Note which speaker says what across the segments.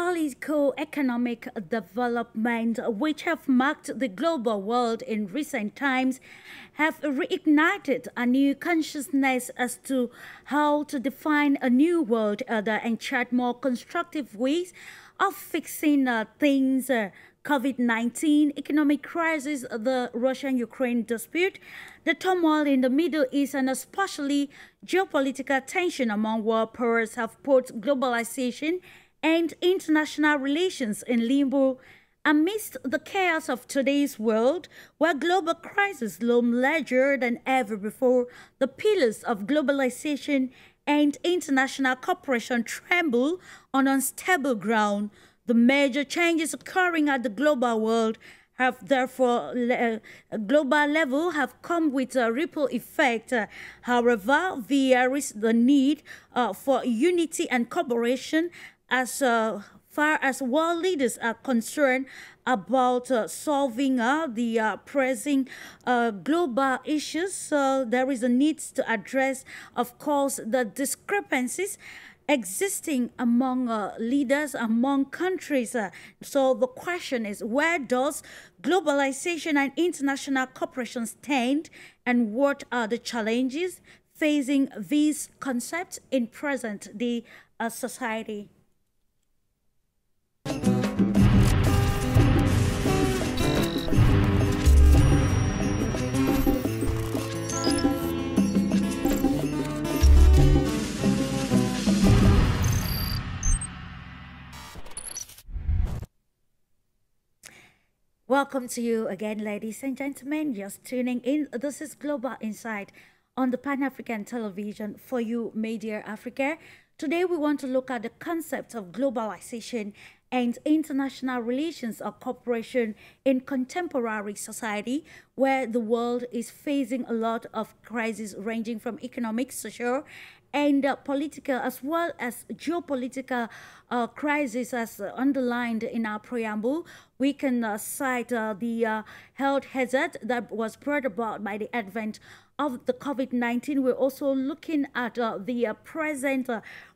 Speaker 1: politico-economic development which have marked the global world in recent times have reignited a new consciousness as to how to define a new world order and chart more constructive ways of fixing things. COVID-19, economic crisis, the Russian-Ukraine dispute, the turmoil in the Middle East, and especially geopolitical tension among world powers have put globalization and international relations in limbo. Amidst the chaos of today's world, where global crises loom larger than ever before, the pillars of globalization and international cooperation tremble on unstable ground. The major changes occurring at the global world have therefore, global level have come with a ripple effect. However, there is the need for unity and cooperation as far as world leaders are concerned about solving the pressing global issues. There is a need to address, of course, the discrepancies existing among leaders, among countries. So the question is, where does globalization and international cooperation stand, and what are the challenges facing these concepts in present-day society? Welcome to you again, ladies and gentlemen. Just tuning in. This is Global Insight on the Pan-African Television for you, Media Africa. Today, we want to look at the concept of globalization and international relations or cooperation in contemporary society, where the world is facing a lot of crises ranging from economic, social, and political as well as geopolitical crisis as underlined in our preamble. We can cite the health hazard that was brought about by the advent of the COVID-19. We're also looking at the present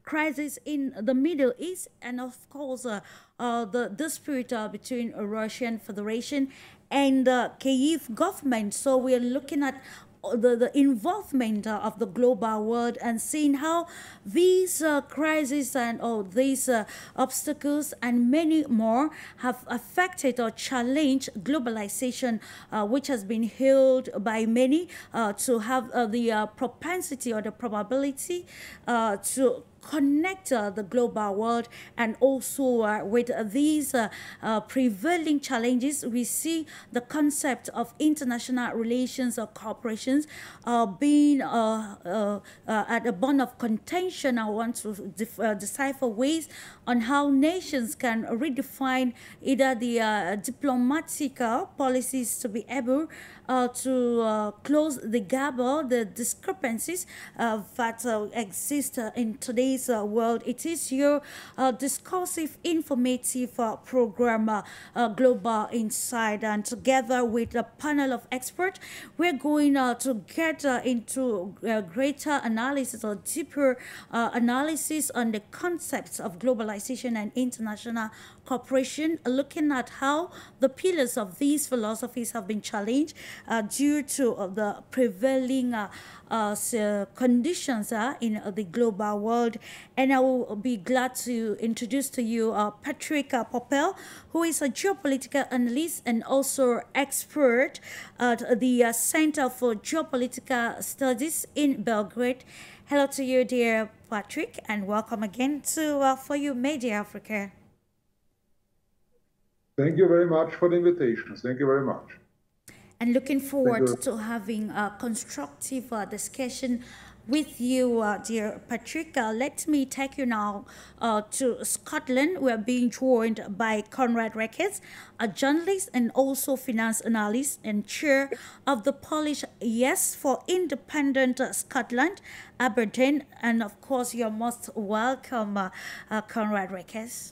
Speaker 1: crisis in the Middle East, and of course the dispute between Russian Federation and the Kyiv government. So we're looking at the involvement of the global world and seeing how these crises and these obstacles and many more have affected or challenged globalization, which has been hailed by many to have the propensity or the probability to connect the global world. And also with these prevailing challenges, we see the concept of international relations or corporations being at a bone of contention. I want to decipher ways on how nations can redefine either the diplomatic policies to be able to close the gap or the discrepancies that exist in today's world. It is your discursive, informative program, Global Insight, and together with a panel of experts, we're going to get into greater analysis or deeper analysis on the concepts of globalization and international cooperation, looking at how the pillars of these philosophies have been challenged due to the prevailing conditions in the global world. And I will be glad to introduce to you Patrick POPPEL, who is a geopolitical analyst and also expert at the Center for Geopolitical Studies in Belgrade. Hello to you, dear Patrick, and welcome again to For You Media Africa.
Speaker 2: Thank you very much for the invitation. Thank you very much.
Speaker 1: And looking forward to having a constructive discussion with you, dear Patrick. Let me take you now to Scotland. We are being joined by KORAD, a journalist and also finance analyst and chair of the Polish Yes for Independent Scotland, ABERDEEN. And of course, you're most welcome, KORAD.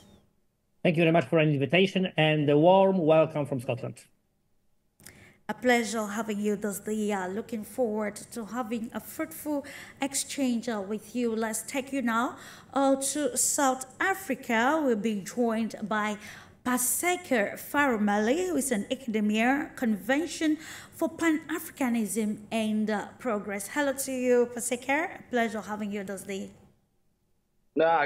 Speaker 3: Thank you very much for an invitation and a warm welcome from Scotland.
Speaker 1: A pleasure having you this day. Looking forward to having a fruitful exchange with you. Let's take you now to South Africa. We'll be joined by PASEKA PHARUMELE, who is an academia convention for Pan-Africanism and progress. Hello to you, PASEKA. A pleasure having you this day.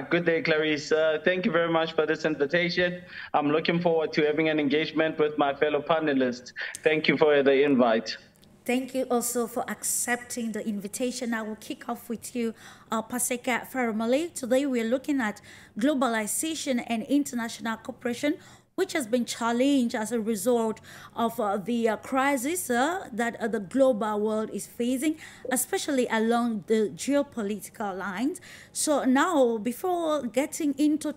Speaker 3: Good day, Clarice. Thank you very much for this invitation. I'm looking forward to having an engagement with my fellow panelists. Thank you for the invite.
Speaker 1: Thank you also for accepting the invitation. I will kick off with you, PASEKA PHARUMELE. Today we're looking at globalization and international cooperation, which has been challenged as a result of the crisis that the global world is facing, especially along the geopolitical lines. So now, before getting into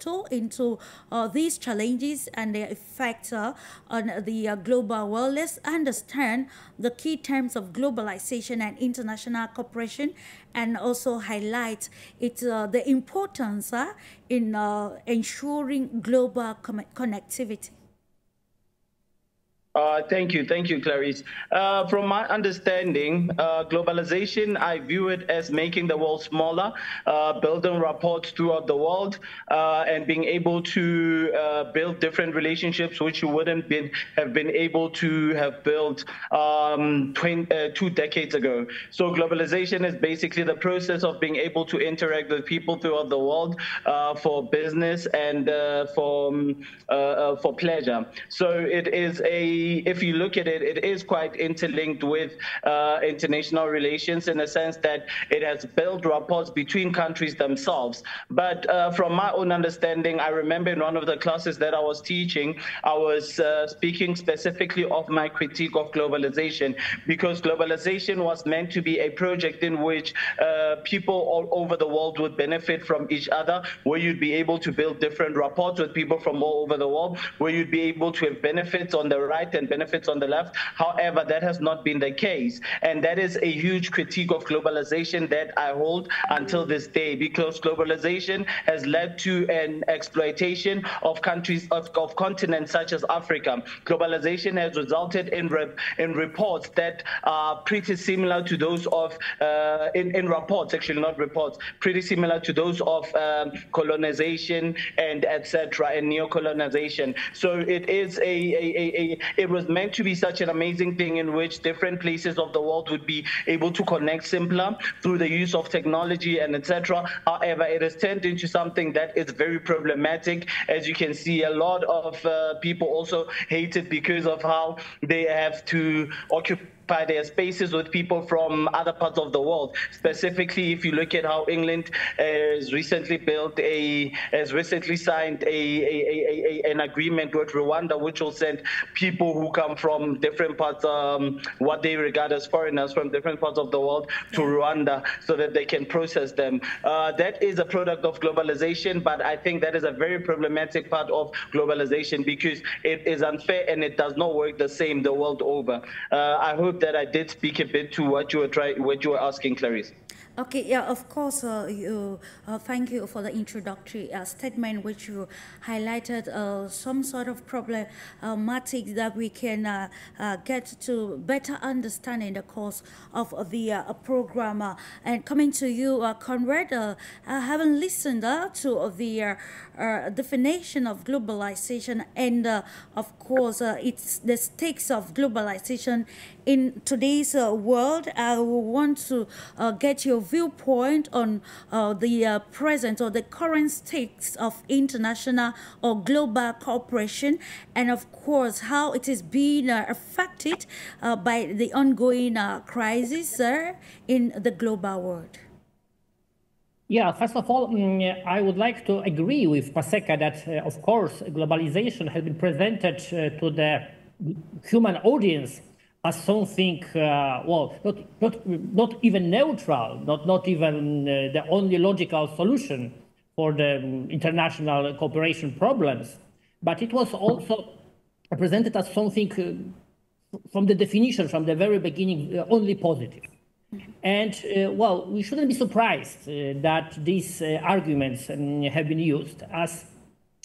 Speaker 1: these challenges and their effect on the global world, let's understand the key terms of globalization and international cooperation, and also highlight the importance in ensuring global connectivity.
Speaker 3: Thank you, Clarice. From my understanding, globalization, I view it as making the world smaller, building rapports throughout the world, and being able to build different relationships which you wouldn't have been able to have built 2 decades ago. So globalization is basically the process of being able to interact with people throughout the world for business and for pleasure. So it is if you look at it, it is quite interlinked with international relations in the sense that it has built rapports between countries themselves. But from my own understanding, I remember in one of the classes that I was teaching, I was speaking specifically of my critique of globalization, because globalization was meant to be a project in which people all over the world would benefit from each other, where you'd be able to build different rapports with people from all over the world, where you'd be able to have benefits on the right and benefits on the left. However, that has not been the case. And that is a huge critique of globalization that I hold until this day, because globalization has led to an exploitation of countries, of continents such as Africa. Globalization has resulted in reports that are pretty similar to those of, in reports, actually not reports, pretty similar to those of colonization and etc. and neo-colonization. So it is it was meant to be such an amazing thing in which different places of the world would be able to connect simpler through the use of technology and etc. However, it has turned into something that is very problematic. As you can see, a lot of people also hate it because of how they have to occupy their spaces with people from other parts of the world. Specifically, if you look at how England has recently signed an agreement with Rwanda, which will send people who come from different parts, what they regard as foreigners from different parts of the world, to Rwanda so that they can process them. That is a product of globalization, but I think that is a very problematic part of globalization because it is unfair and it does not work the same the world over. I hope that I did speak a bit to what you were asking, Clarice.
Speaker 1: Okay, yeah, of course, thank you for the introductory statement, which you highlighted some sort of problematic that we can get to better understand in the course of the program. And coming to you, Conrad, I haven't listened to the definition of globalization and, of course, it's the stakes of globalization in today's world. I want to get your viewpoint on the present or the current stakes of international or global cooperation, and of course how it is being affected by the ongoing crisis in the global world.
Speaker 4: Yeah, first of all, I would like to agree with PASEKA that, of course, globalization has been presented to the human audience as something, well, not even neutral, not even the only logical solution for the international cooperation problems, but it was also presented as something from the definition, from the very beginning, only positive. And, well, we shouldn't be surprised that these arguments have been used as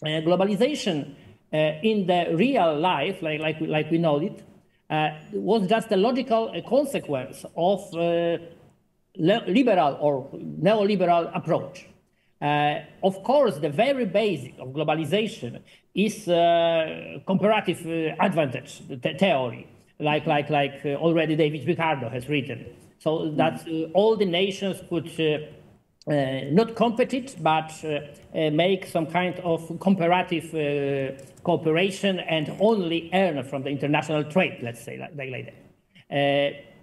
Speaker 4: globalization in the real life, like we know it, was just a logical consequence of liberal or neoliberal approach. Of course, the very basic of globalization is comparative advantage theory, like already David Ricardo has written. So that all the nations could not compete, but make some kind of comparative cooperation and only earn from the international trade, let's say like that.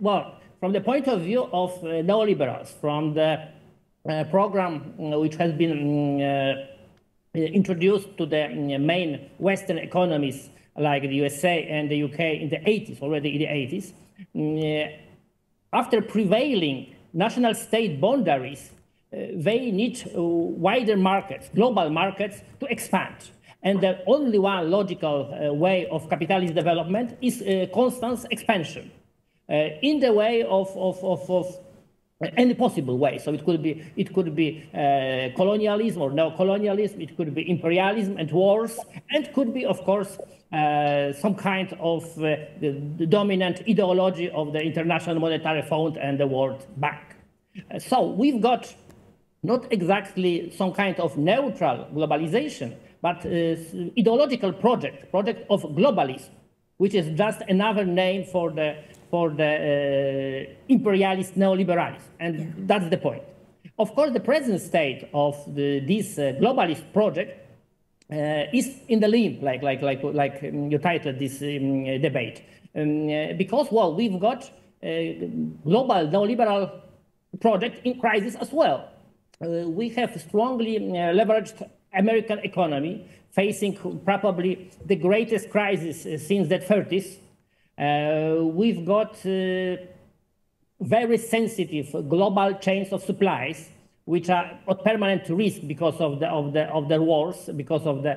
Speaker 4: Well, from the point of view of neoliberals, from the program which has been introduced to the main Western economies like the USA and the UK in the 80s, already in the 80s, after prevailing national state boundaries, they need wider markets, global markets, to expand. And the only one logical way of capitalist development is constant expansion in the way of any possible way. So it could be colonialism or neocolonialism, it could be imperialism and wars, and could be, of course, some kind of the dominant ideology of the International Monetary Fund and the World Bank. So we've got not exactly some kind of neutral globalization, but ideological project of globalism, which is just another name for the imperialist neoliberalism, and that's the point. Of course, the present state of this globalist project is in the limb, like you titled this debate, because well, we've got a global neoliberal project in crisis as well. We have strongly leveraged American economy facing probably the greatest crisis since the 30s. We've got very sensitive global chains of supplies, which are at permanent risk because of the wars, because of the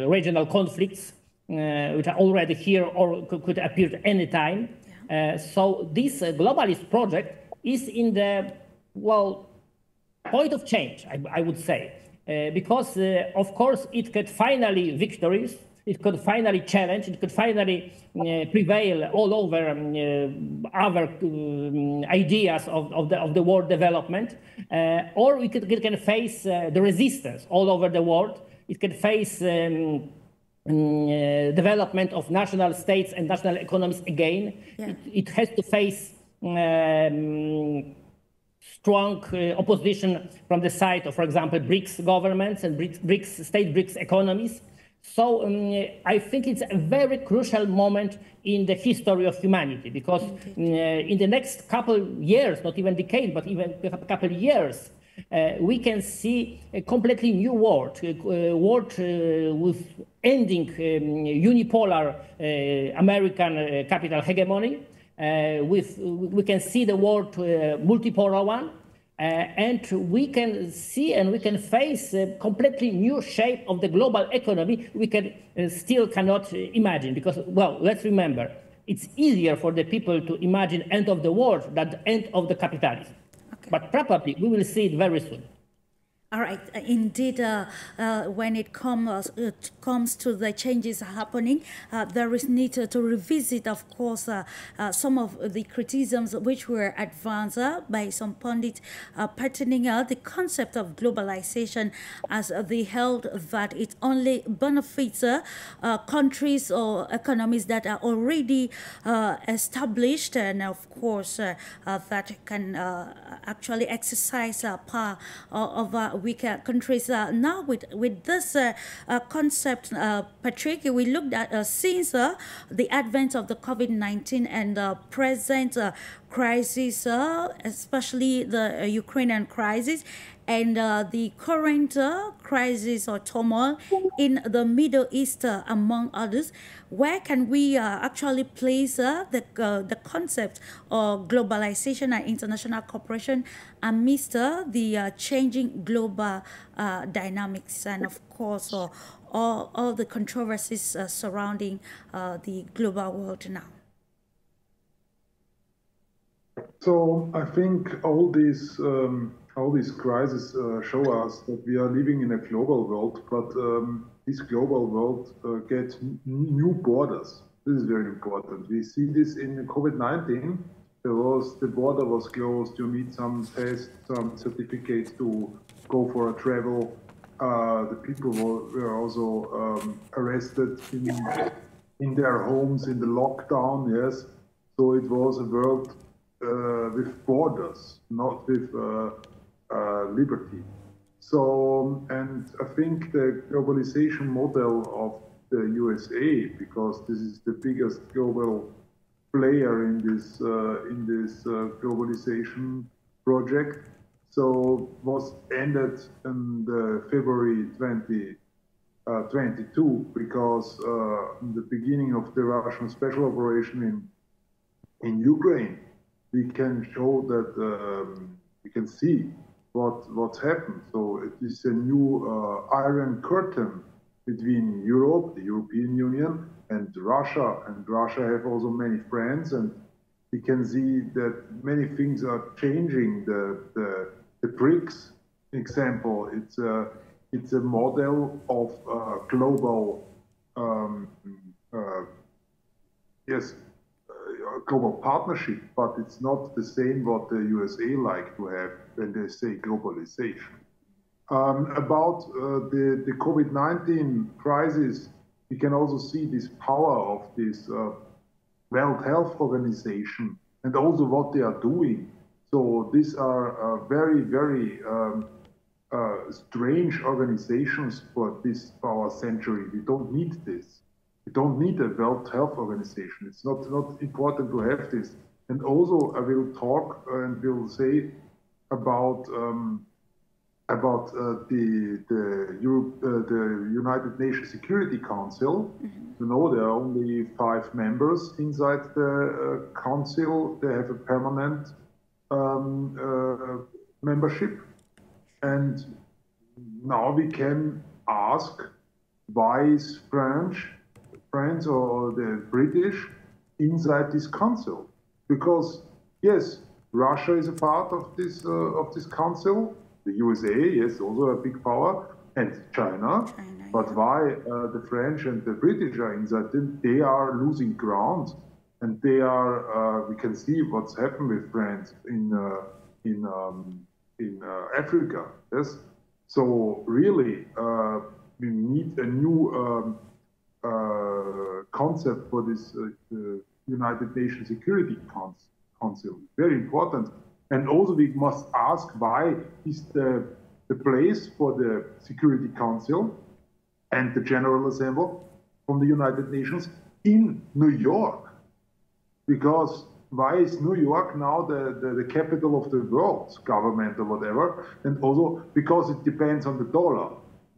Speaker 4: regional conflicts, which are already here or could appear at any time. So this globalist project is in the, well, point of change, I would say, because of course it could finally victories, it could finally challenge, it could finally prevail all over other ideas of the world development, or it can face the resistance all over the world. It can face development of national states and national economies again. It has to face strong opposition from the side of, for example, BRICS governments and BRICS economies. So I think it's a very crucial moment in the history of humanity, because in the next couple years, not even decade, but even a couple years, we can see a completely new world, with ending unipolar American capital hegemony. We can see the world multipolar one, and we can see and we can face a completely new shape of the global economy we can still cannot imagine, because, well, let's remember, it's easier for the people to imagine end of the world than the end of the capitalism. Okay. But probably we will see it very soon.
Speaker 1: All right, indeed, when it comes to the changes happening, there is need to revisit, of course, some of the criticisms which were advanced by some pundits pertaining the concept of globalization, as they held that it only benefits countries or economies that are already established, and of course that can actually exercise power over weaker countries. Now with this concept, Patrick, we looked at since the advent of the COVID-19 and the present crisis, especially the Ukrainian crisis, and the current crisis or turmoil in the Middle East, among others. Where can we actually place the concept of globalization and international cooperation amidst the changing global dynamics, and of course all the controversies surrounding the global world now?
Speaker 2: So I think all these crises show us that we are living in a global world, but this global world gets new borders. This is very important. We see this in COVID-19. The border was closed. You need some tests, some certificates to go for a travel. The people were also arrested in their homes in the lockdown. Yes, so it was a world with borders, not with liberty. So, and I think the globalization model of the USA, because this is the biggest global player in this globalization project, so was ended in the February 2022, because in the beginning of the Russian special operation in Ukraine, we can show that we can see what's happened. So it is a new iron curtain between Europe, the European Union, and Russia. And Russia have also many friends, and we can see that many things are changing. The BRICS example, it's a model of global global partnership, but it's not the same what the USA like to have when they say globalization. About the COVID-19 crisis, we can also see this power of this World Health Organization and also what they are doing. So these are very, very strange organizations for our century. We don't need this. We don't need a World Health Organization. It's not important to have this. And also, I will talk and will say about the United Nations Security Council. You know, there are only 5 members inside the council. They have a permanent membership. And now we can ask, why is France or the British inside this council? Because yes, Russia is a part of this council. The USA, yes, also a big power, and China. But why the French and the British are inside? They are losing ground, and they are. We can see what's happened with France in Africa. Yes, so really we need a new concept for this United Nations Security Council. Very important. And also we must ask, why is the place for the Security Council and the General Assembly from the United Nations in New York? Because why is New York now the capital of the world government or whatever? And also because it depends on the dollar.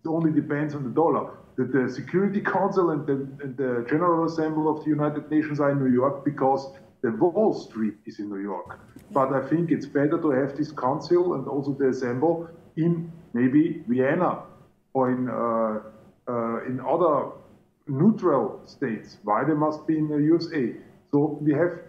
Speaker 2: It only depends on the dollar. The Security Council and the General Assembly of the United Nations are in New York because the Wall Street is in New York. But I think it's better to have this council and also the assembly in maybe Vienna or in other neutral states. Why they must be in the USA? So we have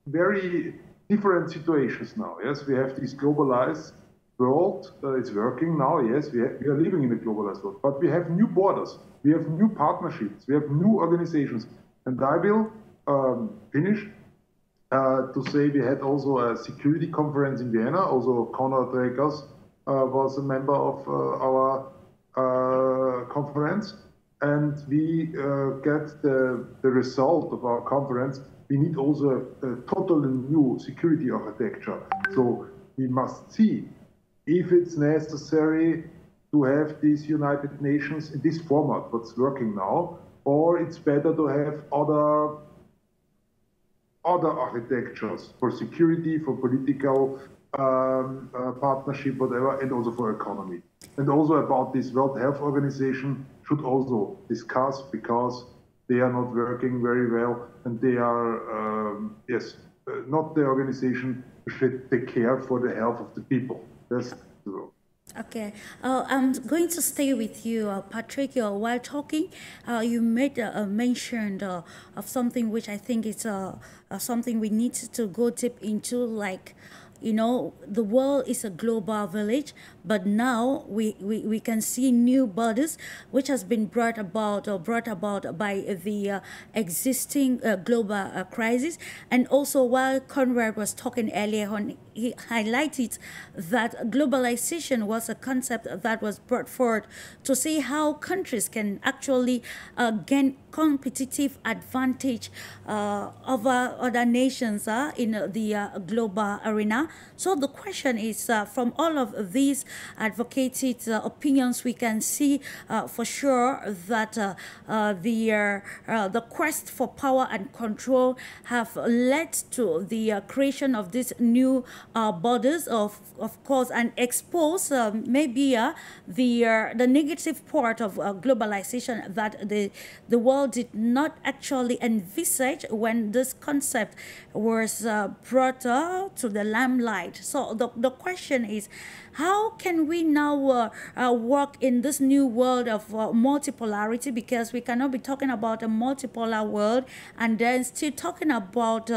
Speaker 2: very different situations now. Yes, we have this globalized world. It's working now. Yes, we are living in a globalized world. But we have new borders. We have new partnerships. We have new organizations. And I will finish to say we had also a security conference in Vienna. Also, KORAD was a member of our conference. And we get the result of our conference. We need also a totally new security architecture. So we must see if it's necessary to have these United Nations in this format, what's working now, or it's better to have other architectures for security, for political partnership, whatever, and also for economy. And also about this World Health Organization should also discuss, because they are not working very well, and they are, not the organization who should take care for the health of the people. That's true.
Speaker 1: Okay, I'm going to stay with you, Patrick. While talking, you made a mention of something which I think is something we need to go deep into, like, the world is a global village, but now we can see new borders which has been brought about by the existing global crisis. And also, while Conrad was talking earlier on, he highlighted that globalization was a concept that was brought forward to see how countries can actually gain competitive advantage over other nations in the global arena. So the question is, from all of these advocated opinions, we can see for sure that the quest for power and control have led to the creation of these new borders, of course, and expose maybe the negative part of globalization that the world did not actually envisage when this concept was brought to the limelight. So the question is, how can we now work in this new world of multipolarity? Because we cannot be talking about a multipolar world and then still talking about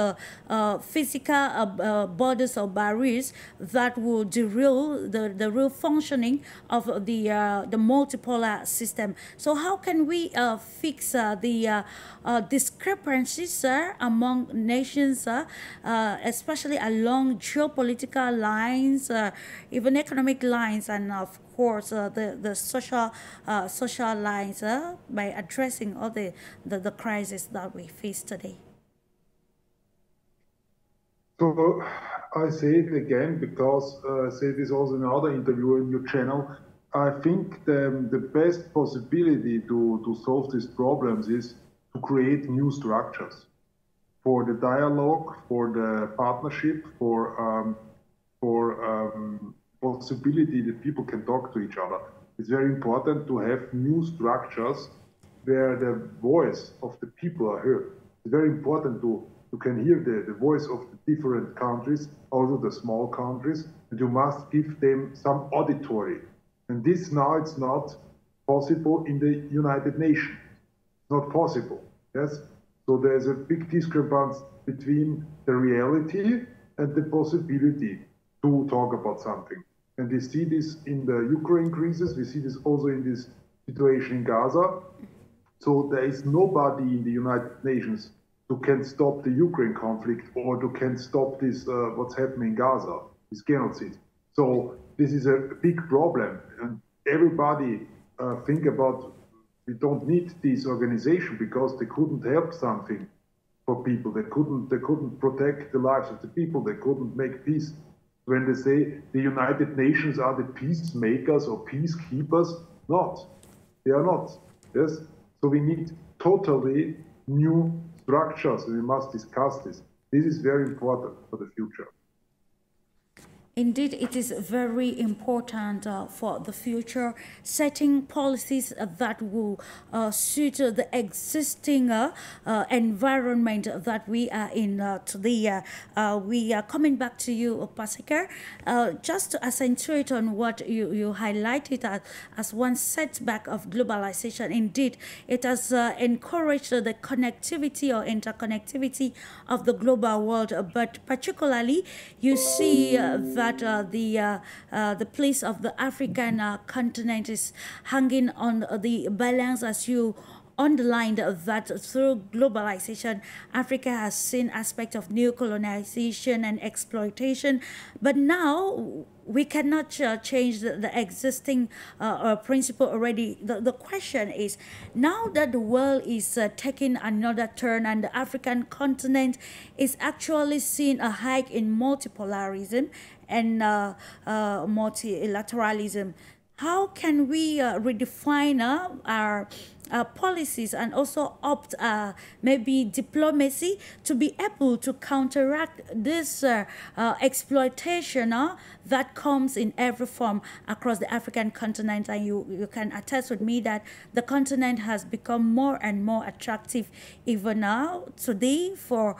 Speaker 1: physical borders or barriers that will derail the real functioning of the multipolar system. So how can we fix the discrepancies among nations, especially along geopolitical lines, even economic lines, and of course the social lines, by addressing all the crises that we face today?
Speaker 2: So I say it again because I say this also in another interview in your channel. I think the best possibility to solve these problems is to create new structures for the dialogue, for the partnership, for possibility that people can talk to each other. It's very important to have new structures where the voice of the people are heard. It's very important to you can hear the voice of the different countries, also the small countries, and you must give them some auditory. And this now it's not possible in the United Nations. It's not possible, yes? So there's a big discrepancy between the reality and the possibility to talk about something. And we see this in the Ukraine crisis, we see this also in this situation in Gaza. So there is nobody in the United Nations who can stop the Ukraine conflict or who can stop this, what's happening in Gaza, this genocide. So this is a big problem. And everybody think about, we don't need this organization because they couldn't help something for people. They couldn't protect the lives of the people. They couldn't make peace. When they say the United Nations are the peacemakers or peacekeepers, not. They are not. Yes. So we need totally new structures, and we must discuss this. This is very important for the future.
Speaker 1: Indeed, it is very important for the future, setting policies that will suit the existing environment that we are in today. We are coming back to you, PASEKA, just to accentuate on what you highlighted as one setback of globalization. Indeed, it has encouraged the connectivity or interconnectivity of the global world, but particularly you see that the place of the African continent is hanging on the balance, as you underlined that through globalization, Africa has seen aspects of new colonization and exploitation, but now we cannot change the existing principle already. The question is, now that the world is taking another turn and the African continent is actually seeing a hike in multipolarism and multilateralism, how can we redefine our policies and also opt maybe diplomacy to be able to counteract this exploitation that comes in every form across the African continent? And you can attest with me that the continent has become more and more attractive even now today for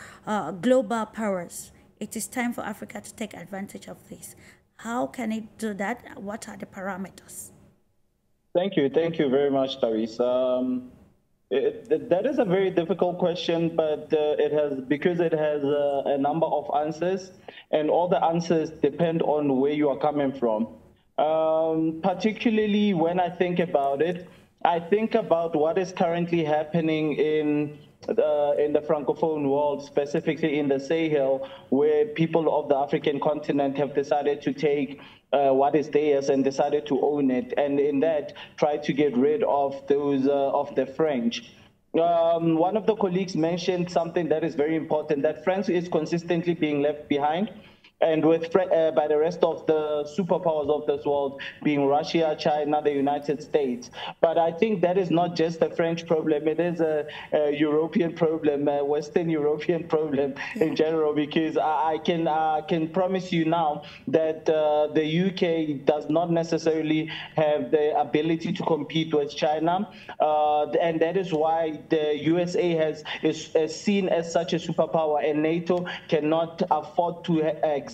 Speaker 1: global powers. It is time for Africa to take advantage of this. How can it do that? What are the parameters?
Speaker 3: Thank you very much, Therese. that is a very difficult question, but because it has a number of answers, and all the answers depend on where you are coming from. Particularly when I think about it, I think about what is currently happening in the Francophone world, specifically in the Sahel, where people of the African continent have decided to take what is theirs and decided to own it, and in that try to get rid of those of the French. One of the colleagues mentioned something that is very important, that France is consistently being left behind, and by the rest of the superpowers of this world, being Russia, China, the United States. But I think that is not just a French problem, it is a European problem, a Western European problem in general, because I can promise you now that the UK does not necessarily have the ability to compete with China, and that is why the USA is seen as such a superpower, and NATO cannot afford to exist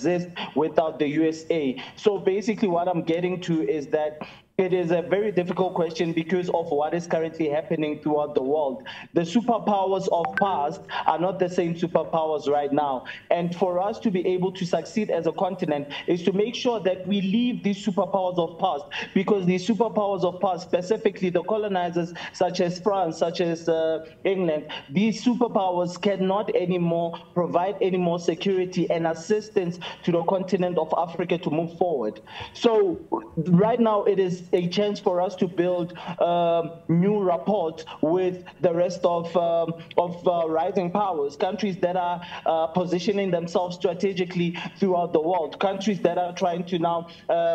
Speaker 3: without the USA. So basically what I'm getting to is that it is a very difficult question because of what is currently happening throughout the world. The superpowers of past are not the same superpowers right now. And for us to be able to succeed as a continent is to make sure that we leave these superpowers of past, because these superpowers of past, specifically the colonizers such as France, such as England, these superpowers cannot anymore provide any more security and assistance to the continent of Africa to move forward. So right now it is a chance for us to build new rapport with the rest of rising powers, countries that are positioning themselves strategically throughout the world, countries that are trying to now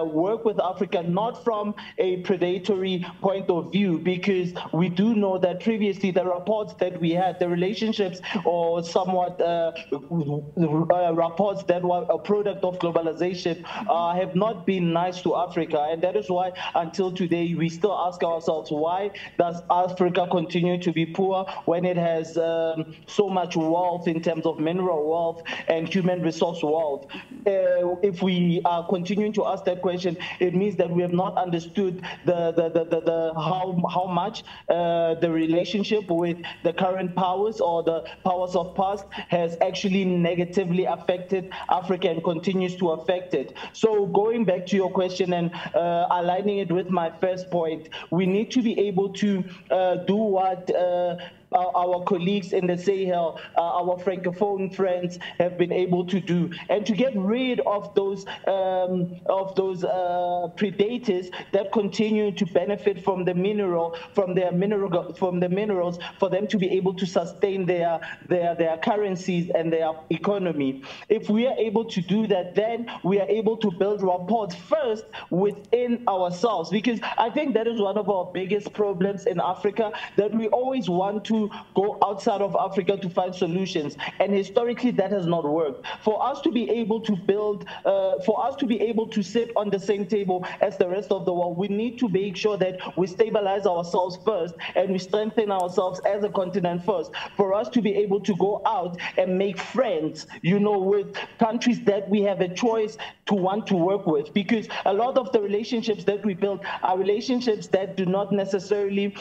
Speaker 3: work with Africa, not from a predatory point of view, because we do know that previously the reports that we had, the relationships or somewhat reports that were a product of globalization have not been nice to Africa, and that is why until today we still ask ourselves, why does Africa continue to be poor when it has so much wealth in terms of mineral wealth and human resource wealth? If we are continuing to ask that question, it means that we have not understood how much the relationship with the current powers or the powers of past has actually negatively affected Africa and continues to affect it. So going back to your question and aligning it with my first point, we need to be able to do what our colleagues in the Sahel, our Francophone friends have been able to do, and to get rid of those predators that continue to benefit from the minerals, for them to be able to sustain their currencies and their economy. If we are able to do that, then we are able to build rapport first within ourselves, because I think that is one of our biggest problems in Africa, that we always want to go outside of Africa to find solutions, and historically that has not worked. For us to be able to build, for us to be able to sit on the same table as the rest of the world, we need to make sure that we stabilize ourselves first and we strengthen ourselves as a continent first, for us to be able to go out and make friends, you know, with countries that we have a choice to want to work with, because a lot of the relationships that we build are relationships that do not necessarily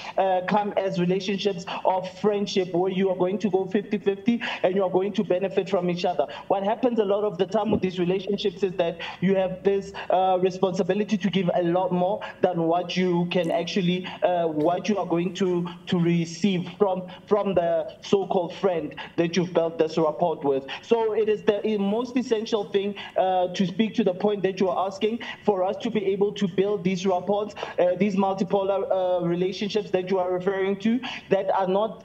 Speaker 3: come as relationships of friendship where you are going to go 50-50 and you are going to benefit from each other. What happens a lot of the time with these relationships is that you have this responsibility to give a lot more than what you can actually, what you are going to receive from the so-called friend that you've built this rapport with. So it is the most essential thing to speak to the point that you are asking, for us to be able to build these rapports, these multipolar relationships that you are referring to, that are not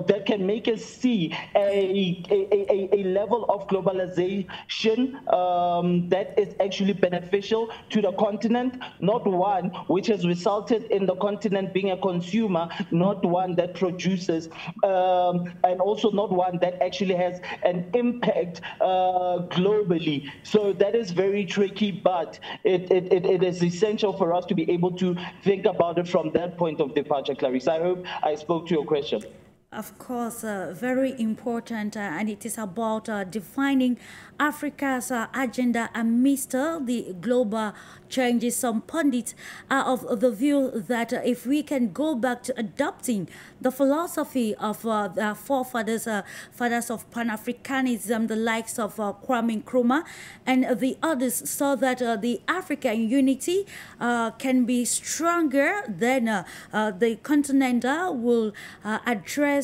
Speaker 3: that can make us see a level of globalization that is actually beneficial to the continent, not one which has resulted in the continent being a consumer, not one that produces, and also not one that actually has an impact globally. So that is very tricky, but it is essential for us to be able to think about it from that point of departure, Clarice. I hope I spoke to your question.
Speaker 1: Of course, very important, and it is about defining Africa's agenda amidst the global changes. Some pundits are of the view that if we can go back to adopting the philosophy of the forefathers, fathers of Pan-Africanism, the likes of Kwame Nkrumah and the others, so that the African unity can be stronger, then the continent will address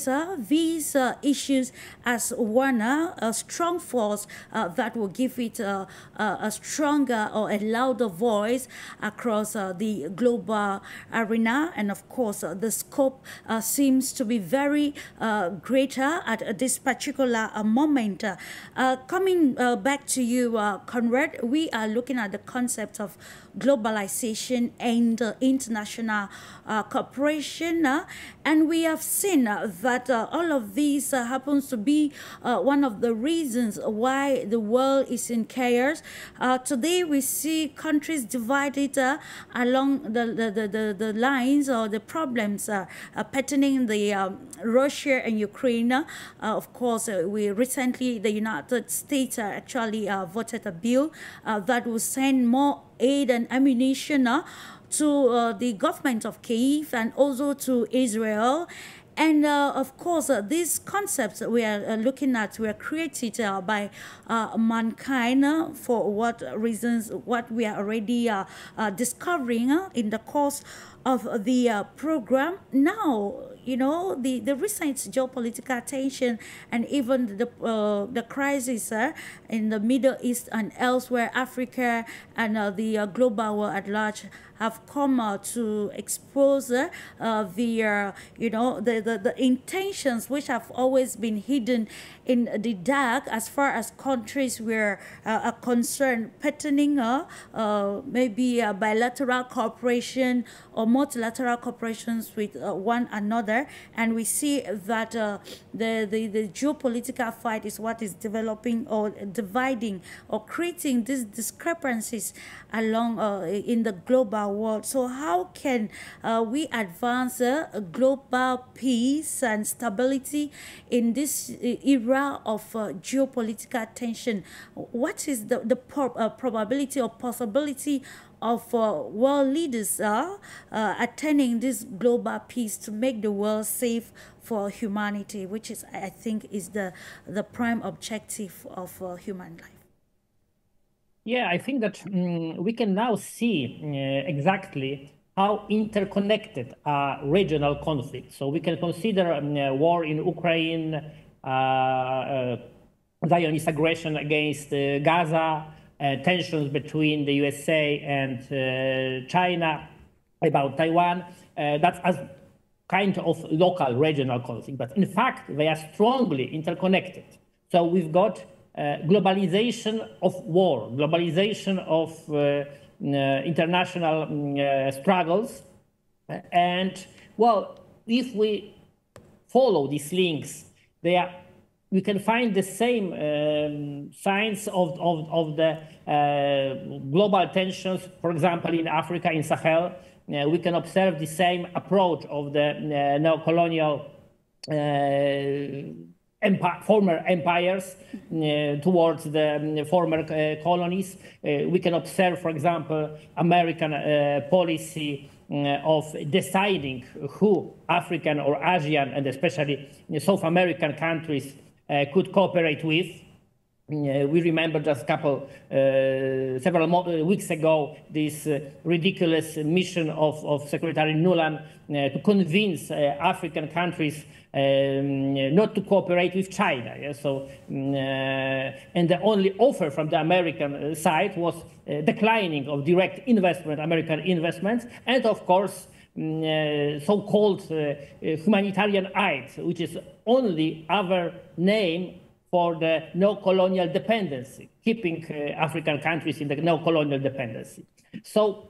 Speaker 1: these issues as one a strong force that will give it a stronger or a louder voice across the global arena. And of course, the scope seems to be very greater at this particular moment. Coming back to you, Conrad, we are looking at the concept of globalization and international cooperation, and we have seen that all of these happens to be one of the reasons why the world is in chaos. Today we see countries divided along the lines or the problems pertaining the Russia and Ukraine. Of course, we recently, the United States actually voted a bill that will send more aid and ammunition to the government of Kyiv and also to Israel. And of course, these concepts we are looking at were created by mankind for what reasons, what we are already discovering in the course of the program. Now, you know, the recent geopolitical tension and even the crisis in the Middle East and elsewhere, Africa and the global world at large have come to expose the intentions which have always been hidden in the dark as far as countries were concerned, pertaining maybe bilateral cooperation or multilateral cooperations with one another. And we see that the geopolitical fight is what is developing or dividing or creating these discrepancies along in the global world. So how can we advance global peace and stability in this era of geopolitical tension? What is the probability or possibility of world leaders attaining this global peace to make the world safe for humanity, which is, I think, is the prime objective of human life?
Speaker 4: Yeah, I think that we can now see exactly how interconnected are regional conflicts. So we can consider war in Ukraine, Zionist aggression against Gaza, tensions between the USA and China about Taiwan. That's as kind of local regional conflict, but in fact they are strongly interconnected. So we've got globalization of war, globalization of international struggles, and well, if we follow these links, we can find the same signs of the global tensions. For example, in Africa, in Sahel, we can observe the same approach of the neo-colonial former empires towards the former colonies. We can observe, for example, American policy of deciding who African or Asian and especially South American countries could cooperate with. We remember just several weeks ago this ridiculous mission of Secretary Nuland to convince African countries not to cooperate with China. Yeah? So, and the only offer from the American side was declining of direct investment, American investments, and of course so-called humanitarian aid, which is only other name for the no-colonial dependency, keeping African countries in the no-colonial dependency. So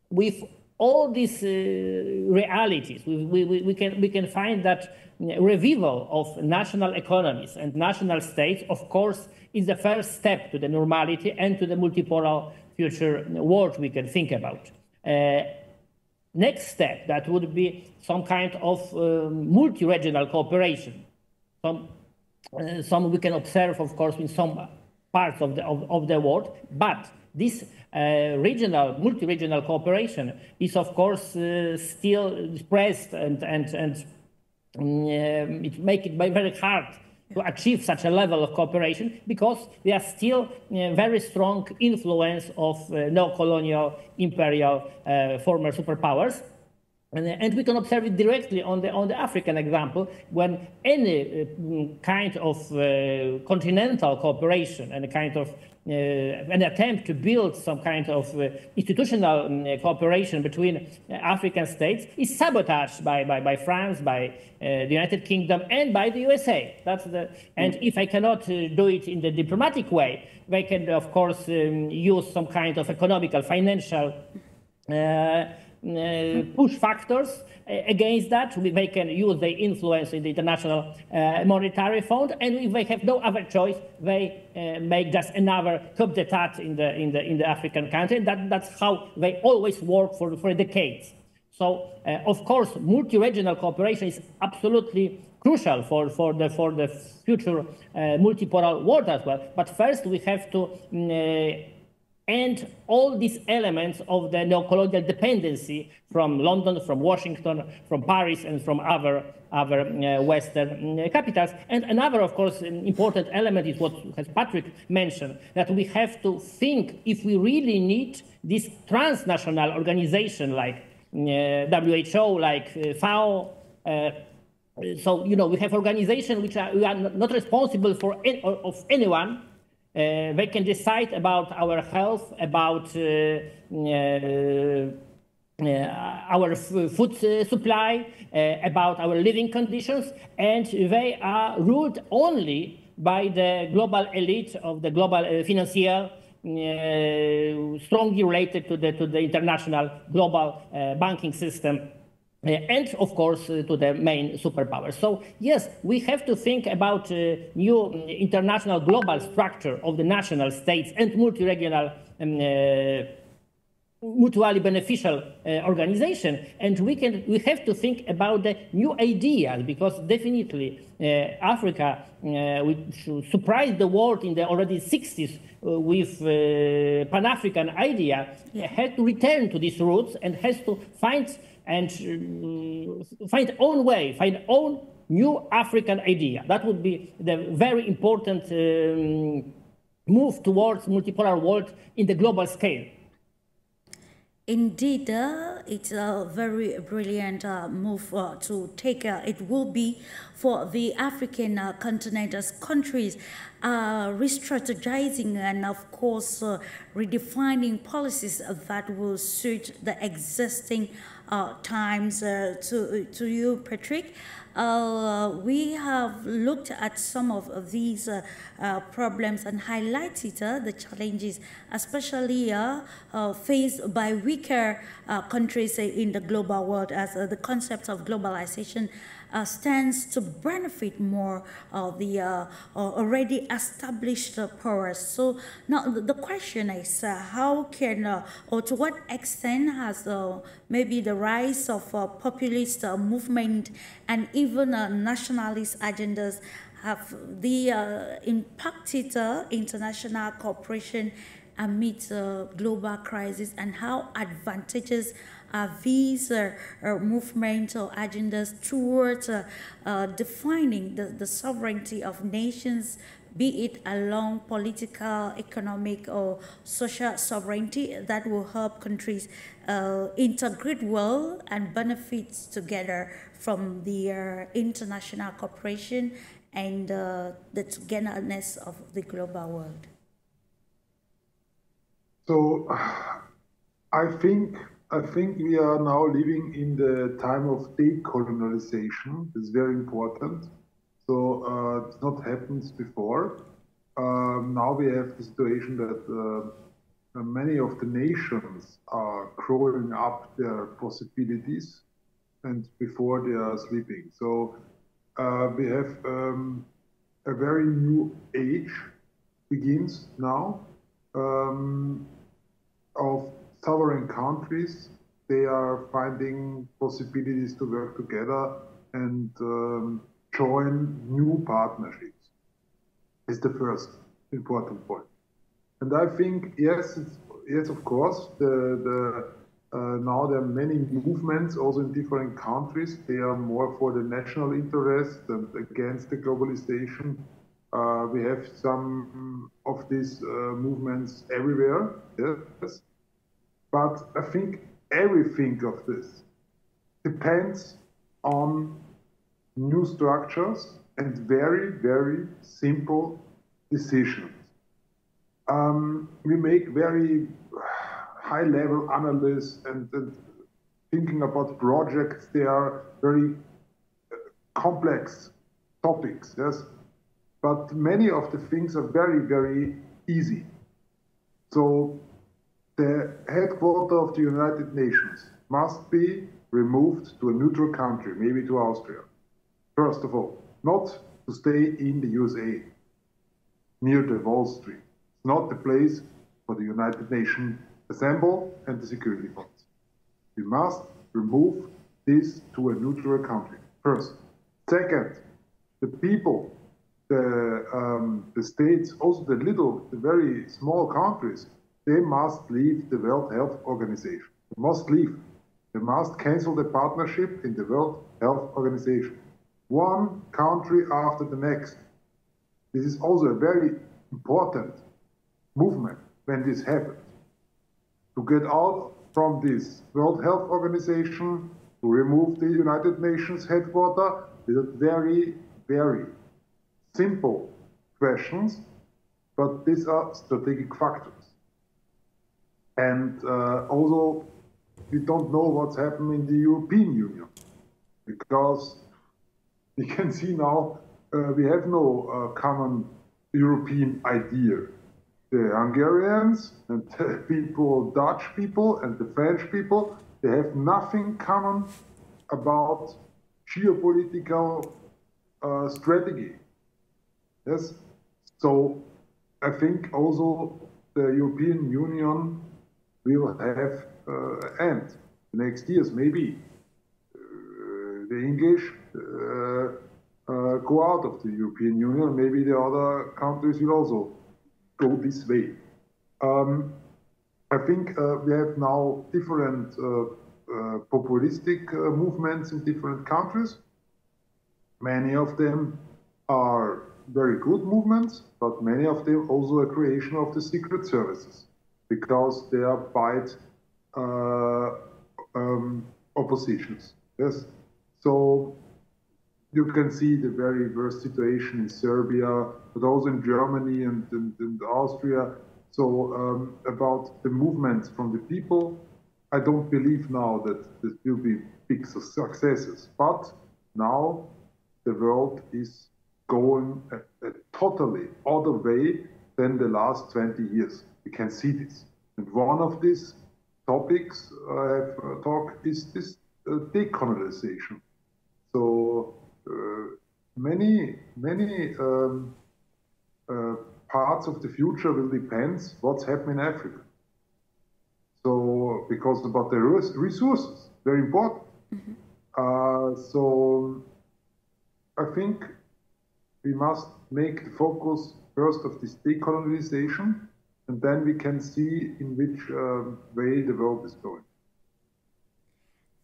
Speaker 4: with all these realities, we can find that revival of national economies and national states, of course, is the first step to the normality and to the multipolar future world we can think about. next step, that would be some kind of multi-regional cooperation. Some we can observe, of course, in some parts of the world, but this multi-regional cooperation is, of course, still pressed, and it makes it very hard to achieve such a level of cooperation, because there are still very strong influence of neo-colonial, imperial, former superpowers. And we can observe it directly on the African example, when any kind of continental cooperation and a kind of an attempt to build some kind of institutional cooperation between African states is sabotaged by France, by the United Kingdom, and by the USA. And if I cannot do it in the diplomatic way, they can, of course, use some kind of economical, financial push factors against that. They can use their influence in the International Monetary Fund, and if they have no other choice, they make just another coup d'etat in the African country. That's how they always work for decades. So, of course, multi-regional cooperation is absolutely crucial for the future multipolar world as well. But first, we have to and all these elements of the neo-colonial dependency from London, from Washington, from Paris, and from other Western capitals. And another, of course, important element is what has Patrick mentioned, that we have to think if we really need this transnational organization like WHO, like FAO. So, we have organizations which are not responsible for of anyone. They can decide about our health, about our food supply, about our living conditions, and they are ruled only by the global elite of the global financier, strongly related to the international global banking system. And, of course, to the main superpowers. So, yes, we have to think about new international global structure of the national states and multi-regional mutually beneficial organization. And we have to think about the new ideas, because definitely Africa, which surprised the world in the already 60s with Pan-African idea, had to return to these roots and has to find own way, find own new African idea. That would be the very important move towards multipolar world in the global scale.
Speaker 1: Indeed, it's a very brilliant move to take. It will be for the African continent as countries re-strategizing and, of course, redefining policies that will suit the existing times. To you, Patrick, we have looked at some of these problems and highlighted the challenges, especially faced by weaker countries in the global world, as the concept of globalization stands to benefit more of the already established powers. So now the question is, how can or to what extent has maybe the rise of populist movement and even nationalist agendas have impacted international cooperation amid global crisis, and how advantageous are these movements or agendas towards defining the sovereignty of nations, be it along political, economic, or social sovereignty, that will help countries integrate well and benefit together from the international cooperation and the togetherness of the global world?
Speaker 2: So I think we are now living in the time of decolonization. It's very important. So it's not happened before. Now we have the situation that many of the nations are growing up their possibilities, and before they are sleeping. So we have a very new age begins now of sovereign countries they are finding possibilities to work together and join new partnerships. Is the first important point. And I think, yes, yes, of course, now there are many movements also in different countries. They are more for the national interest and against the globalization. We have some of these movements everywhere, yes. But I think everything of this depends on new structures and very, very simple decisions. We make very high-level analysis and thinking about projects. They are very complex topics, yes? But many of the things are very, very easy. So the headquarters of the United Nations must be removed to a neutral country, maybe to Austria. First of all, not to stay in the USA, near the Wall Street. It's not the place for the United Nations assemble and the Security Council. We must remove this to a neutral country, first. Second, the people, the states, also the very small countries, they must leave the World Health Organization. They must leave. They must cancel the partnership in the World Health Organization. One country after the next. This is also a very important movement when this happens. To get out from this World Health Organization, to remove the United Nations headquarters, these are very, very simple questions, but these are strategic factors. And also, we don't know what's happening in the European Union, because we can see now we have no common European idea. The Hungarians and the people, Dutch people and the French people, they have nothing common about geopolitical strategy. Yes, so I think also the European Union will have end next years, maybe. The English go out of the European Union, maybe the other countries will also go this way. I think we have now different populistic movements in different countries. Many of them are very good movements, but many of them also a creation of the secret services, because they are fight oppositions. Yes, so you can see the very worst situation in Serbia, but also in Germany and Austria. So about the movements from the people, I don't believe now that there will be big successes. But now the world is going a totally other way than the last 20 years. We can see this. And one of these topics I have talked is this decolonization. So many parts of the future will depend what's happening in Africa. So because about the resources, very important. Mm-hmm. So I think we must make the focus first of this decolonization, and then we can see in which way the world is going.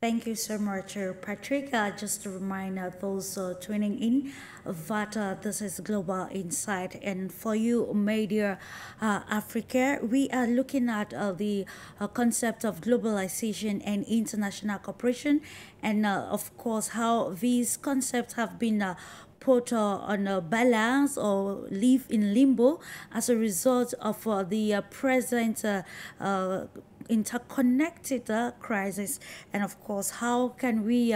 Speaker 1: Thank you so much, Patrick. Just to remind those tuning in that this is Global Insight. And for you, my dear Africa, we are looking at the concept of globalization and international cooperation. And of course, how these concepts have been put on a balance or live in limbo as a result of the present interconnected crisis. And of course, how can we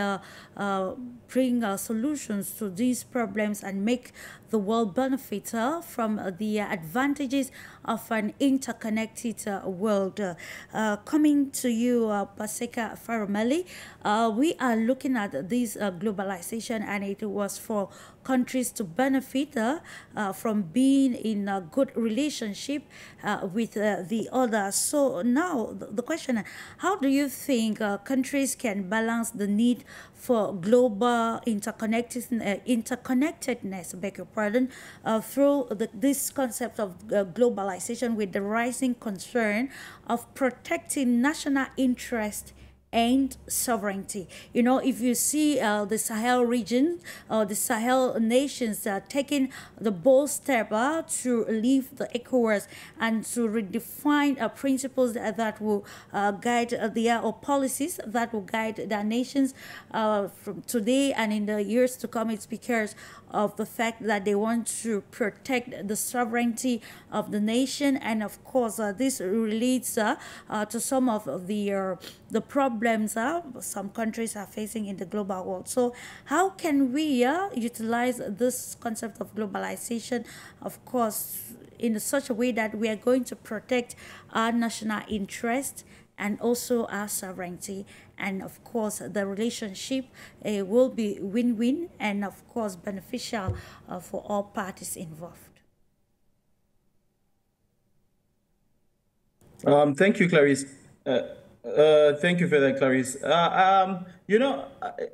Speaker 1: bring solutions to these problems and make the world benefit from the advantages of an interconnected world. Coming to you, PASEKA PHARUMELE, we are looking at this globalization, and it was for countries to benefit from being in a good relationship with the others. So now the question: how do you think countries can balance the need for global interconnectedness, beg your pardon, through this concept of globalization with the rising concern of protecting national interest and sovereignty? You know, if you see the Sahel region, the Sahel nations taking the bold step to leave the ECOWAS and to redefine principles that will guide their or policies that will guide their nations from today and in the years to come. It's because of the fact that they want to protect the sovereignty of the nation, and of course this relates to some of the problems some countries are facing in the global world. So how can we utilize this concept of globalization, of course, in such a way that we are going to protect our national interest and also our sovereignty? And of course, the relationship will be win-win and of course beneficial for all parties involved.
Speaker 3: Thank you, Clarice. Thank you for that, Clarice. You know,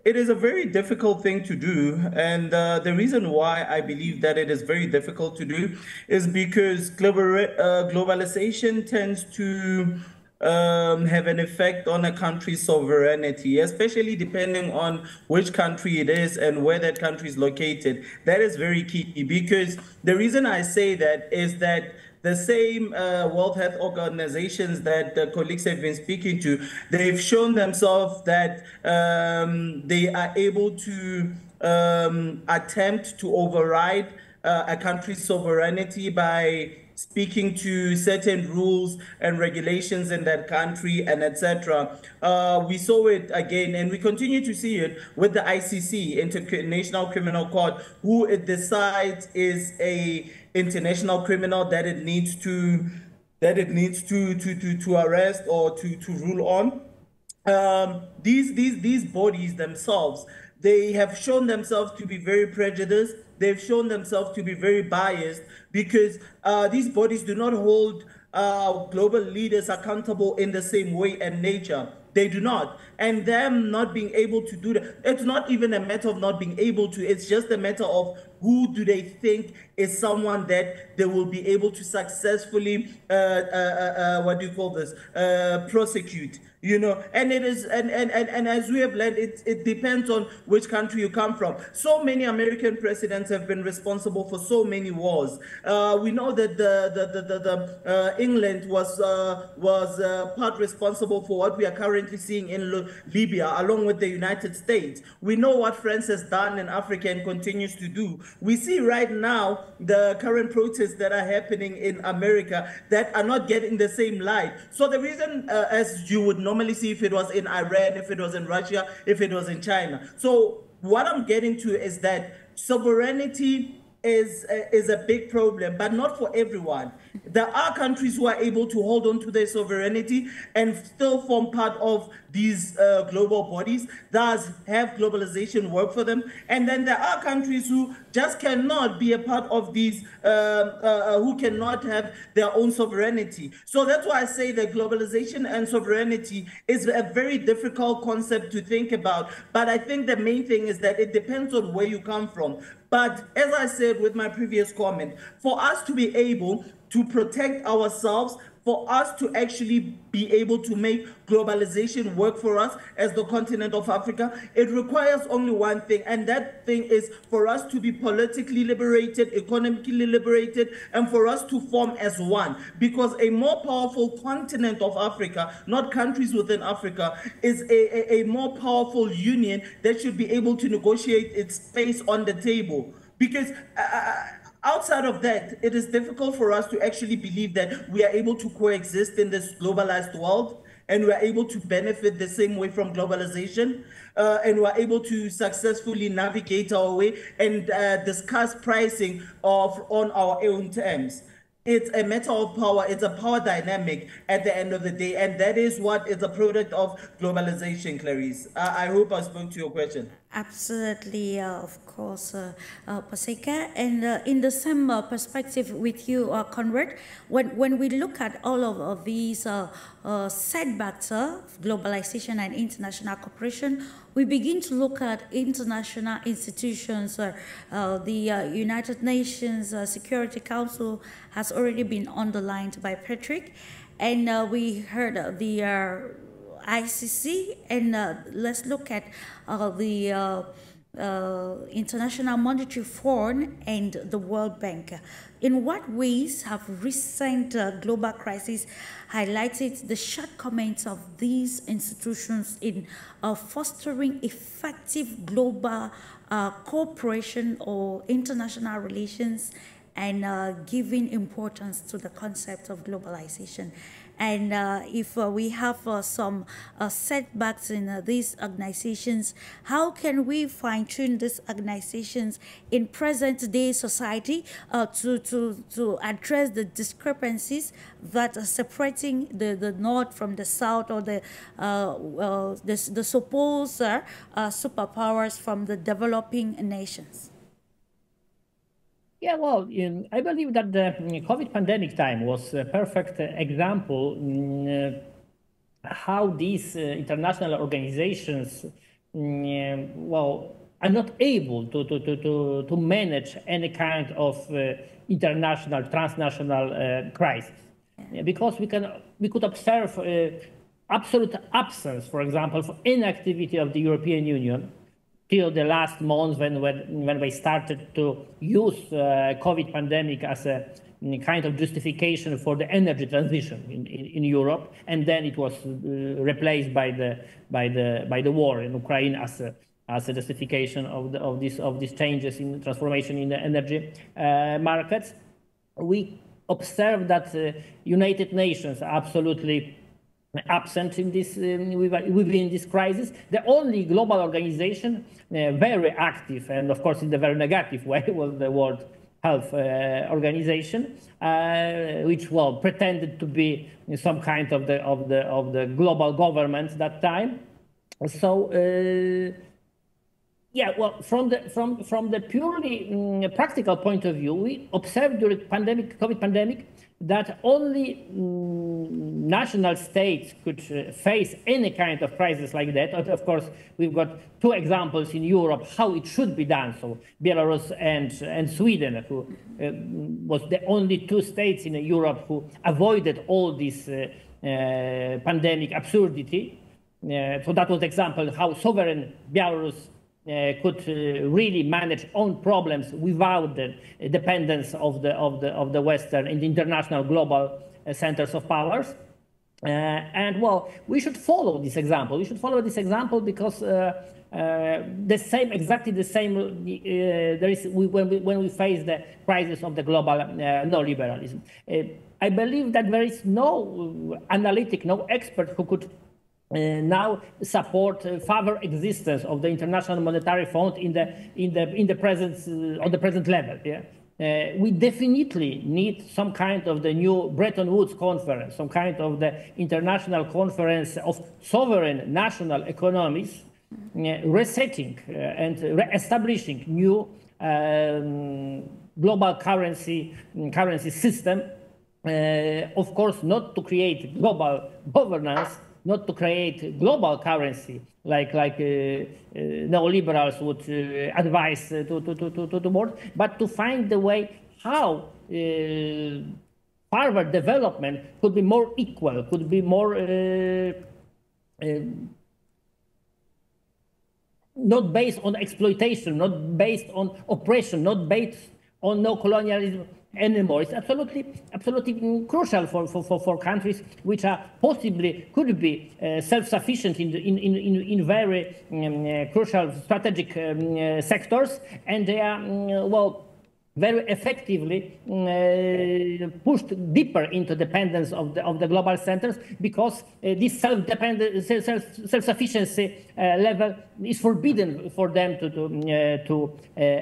Speaker 3: it is a very difficult thing to do. And the reason why I believe that it is very difficult to do is because globalization tends to have an effect on a country's sovereignty, especially depending on which country it is and where that country is located. That is very key, because the reason I say that is that the same World Health Organizations that the colleagues have been speaking to, they've shown themselves that they are able to attempt to override a country's sovereignty by speaking to certain rules and regulations in that country and etc. We saw it again, and we continue to see it with the ICC, International Criminal Court, who it decides is a international criminal that it needs to arrest or to rule on. These bodies themselves, they have shown themselves to be very prejudiced. They've shown themselves to be very biased, because these bodies do not hold global leaders accountable in the same way and nature. They do not. And them not being able to do that, it's not even a matter of not being able to, it's just a matter of who do they think is someone that they will be able to successfully, prosecute. You know, and it is, and as we have learned, it depends on which country you come from. So many American presidents have been responsible for so many wars. We know that England was part responsible for what we are currently seeing in Libya, along with the United States. We know what France has done in Africa and continues to do. We see right now the current protests that are happening in America that are not getting the same light. So the reason, as you would normally see if it was in Iran, if it was in Russia, if it was in China. So what I'm getting to is that sovereignty is a big problem, but not for everyone. There are countries who are able to hold on to their sovereignty and still form part of these global bodies, thus have globalization work for them. And then there are countries who just cannot be a part of these, who cannot have their own sovereignty. So that's why I say that globalization and sovereignty is a very difficult concept to think about. But I think the main thing is that it depends on where you come from. But as I said with my previous comment, for us to be able to protect ourselves, for us to actually be able to make globalization work for us as the continent of Africa, it requires only one thing, and that thing is for us to be politically liberated, economically liberated, and for us to form as one. Because a more powerful continent of Africa, not countries within Africa, is a more powerful union that should be able to negotiate its space on the table. Because outside of that, it is difficult for us to actually believe that we are able to coexist in this globalized world, and we are able to benefit the same way from globalization, and we are able to successfully navigate our way and discuss pricing on our own terms. It's a matter of power. It's a power dynamic at the end of the day, and that is what is a product of globalization, Clarice. I hope I spoke to your question.
Speaker 1: Absolutely, of course, PASEKA. And in the same perspective with you, Conrad, when we look at all of these setbacks of globalization and international cooperation, we begin to look at international institutions. The United Nations Security Council has already been underlined by Patrick, and we heard the ICC, and let's look at the International Monetary Fund and the World Bank. In what ways have recent global crises highlighted the shortcomings of these institutions in fostering effective global cooperation or international relations and giving importance to the concept of globalization? And if we have some setbacks in these organizations, how can we fine-tune these organizations in present-day society to address the discrepancies that are separating the North from the South, or the supposed superpowers from the developing nations?
Speaker 4: Yeah, well, I believe that the COVID pandemic time was a perfect example how these international organizations, well, are not able to manage any kind of international, transnational crisis, because we could observe absolute absence, for example, of inactivity of the European Union till the last month when they started to use COVID pandemic as a kind of justification for the energy transition in Europe, and then it was replaced by the war in Ukraine as a justification of these changes in transformation in the energy markets. We observed that United Nations are absolutely absent in this within this crisis. The only global organization very active, and of course in the very negative way, was the World Health Organization, which pretended to be some kind of the global government that time. So yeah, well, from the purely practical point of view, we observed during COVID pandemic that only national states could face any kind of crisis like that. Of course, we've got two examples in Europe how it should be done. So Belarus and Sweden, who was the only two states in Europe who avoided all this pandemic absurdity. So that was the example how sovereign Belarus could really manage own problems without the dependence of the Western and international global centers of powers. And well, we should follow this example. We should follow this example because exactly the same. There is when we face the crisis of the global neoliberalism. I believe that there is no analytic, no expert who could now support further existence of the International Monetary Fund in the present on the present level. Yeah? We definitely need some kind of the new Bretton Woods conference, some kind of the international conference of sovereign national economies, resetting and re-establishing new global currency system. Of course, not to create global governance, not to create global currency like neoliberals would advise to the board, but to find the way how further development could be more equal, could be more not based on exploitation, not based on oppression, not based on no colonialism anymore. It's absolutely crucial for countries which are possibly could be self-sufficient in very crucial strategic sectors, and they are very effectively pushed deeper into dependence of the global centers, because this self-sufficiency level is forbidden for them to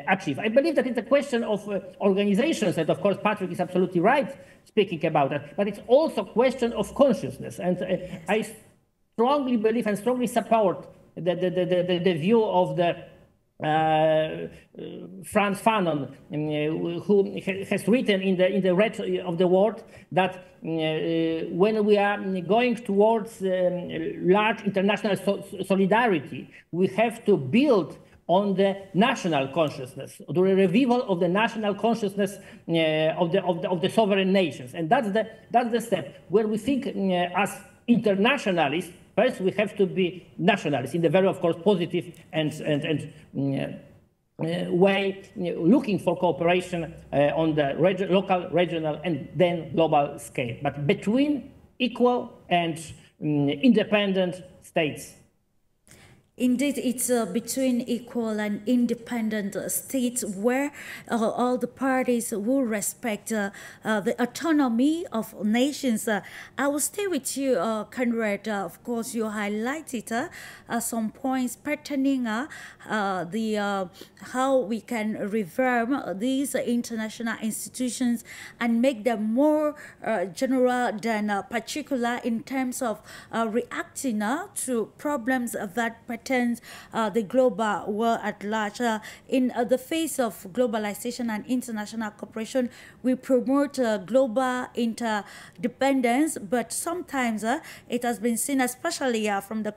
Speaker 4: achieve. I believe that it's a question of organizations, and of course Patrick is absolutely right speaking about that, but it's also a question of consciousness, and I strongly believe and strongly support the view of the Frantz Fanon, who has written in the Red of the World that when we are going towards large international solidarity, we have to build on the national consciousness, the revival of the national consciousness of the sovereign nations, and that's the step where we think as internationalists. First, we have to be nationalists in the very, of course, positive and way, looking for cooperation on the local, regional, and then global scale, but between equal and independent states.
Speaker 1: Indeed, it's between equal and independent states where all the parties will respect the autonomy of nations. I will stay with you, Conrad. Of course, you highlighted some points pertaining how we can revamp these international institutions and make them more general than particular in terms of reacting to problems that pertain the global world at large. In the face of globalization and international cooperation, we promote global interdependence, but sometimes it has been seen, especially from the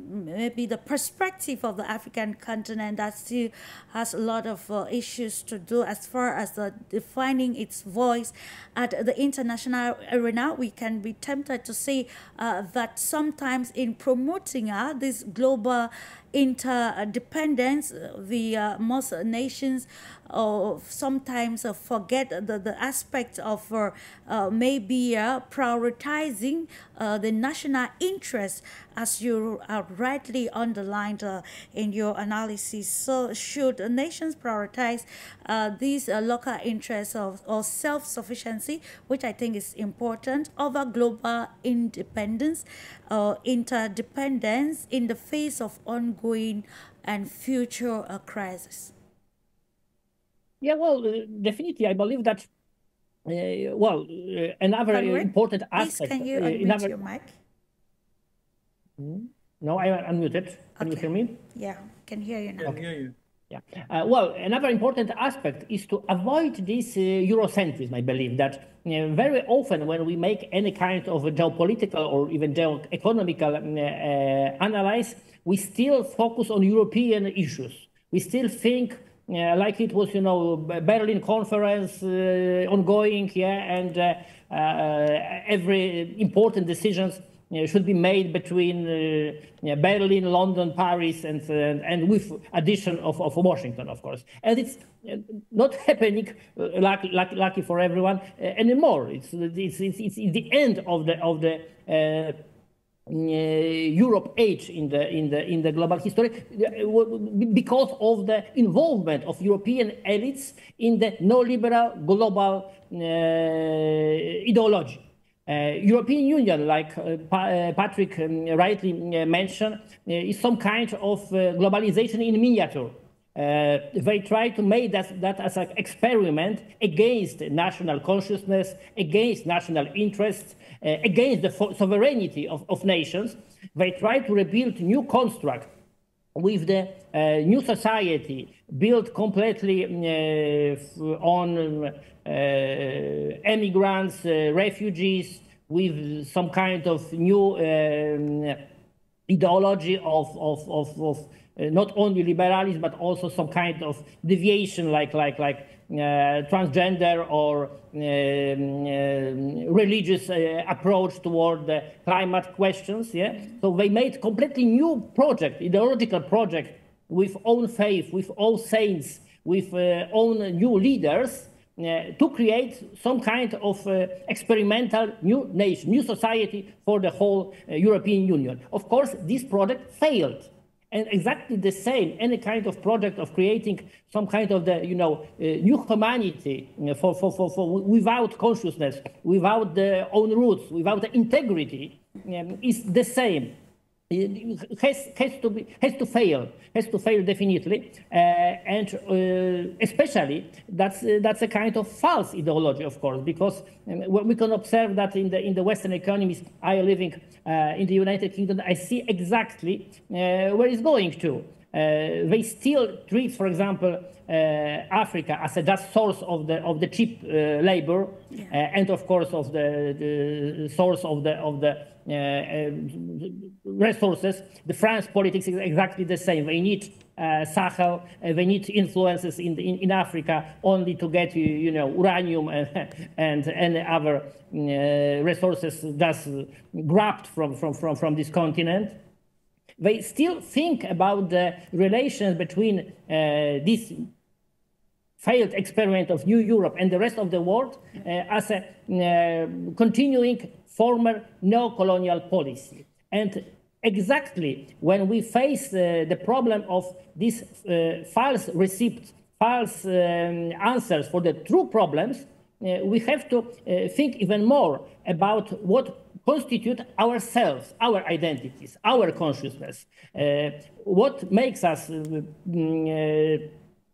Speaker 1: maybe the perspective of the African continent, that still has a lot of issues to do as far as defining its voice at the international arena. We can be tempted to say that sometimes in promoting this global interdependence, most nations sometimes forget the aspect of maybe prioritizing the national interest, as you rightly underlined in your analysis. So should nations prioritize these local interests or self-sufficiency, which I think is important, over global independence or interdependence in the face of ongoing and future crises?
Speaker 4: Yeah, well, definitely, I believe that. Another important aspect.
Speaker 1: Please, can you unmute your mic?
Speaker 4: No, I unmuted. Can you hear me?
Speaker 1: Yeah, can hear you now.
Speaker 5: I can hear you.
Speaker 4: Yeah. Another important aspect is to avoid this Eurocentrism. I believe that very often when we make any kind of a geopolitical or even geo-economical analysis, we still focus on European issues. We still think like it was, Berlin conference ongoing, and every important decisions should be made between Berlin, London, Paris, and with addition of Washington, of course. And it's not happening, lucky for everyone, anymore. It's the end of the Europe age in the global history because of the involvement of European elites in the neoliberal global ideology. European Union, like Patrick rightly mentioned, is some kind of globalization in miniature. They try to make that as an experiment against national consciousness, against national interests, against the sovereignty of nations. They try to rebuild new construct with the new society built completely on emigrants, refugees, with some kind of new ideology of not only liberalism but also some kind of deviation like transgender or religious approach toward the climate questions. Yeah, so they made completely new project, ideological project, with own faith, with own saints, with own new leaders, to create some kind of experimental new nation, new society for the whole European Union. Of course, this project failed. And exactly the same, any kind of project of creating some kind of the new humanity for without consciousness, without their own roots, without the integrity, is the same. It has to fail definitely, and especially that's a kind of false ideology, of course, because we can observe that in the Western economies. I living in the United Kingdom, I see exactly where it's going to. they still treat, for example, Africa as a just source of the cheap labor, and of course of the source of the resources. The France politics is exactly the same. They need Sahel, they need influences in Africa only to get uranium and any other resources just grabbed from this continent. They still think about the relations between this failed experiment of New Europe and the rest of the world as a continuing former neo-colonial policy. And exactly when we face the problem of these false receipts, false answers for the true problems, we have to think even more about what constitute ourselves, our identities, our consciousness, what makes us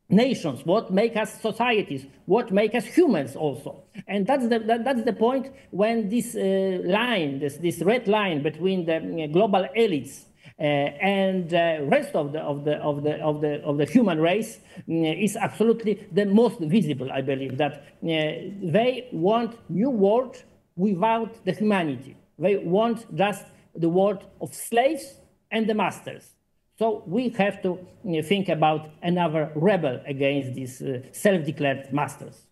Speaker 4: nations, what make us societies, what make us humans also. And that's the point when this line, this red line between the global elites and the rest of the human race is absolutely the most visible, I believe, that they want new world without the humanity. They want just the world of slaves and the masters. So we have to think about another rebel against these self-declared masters.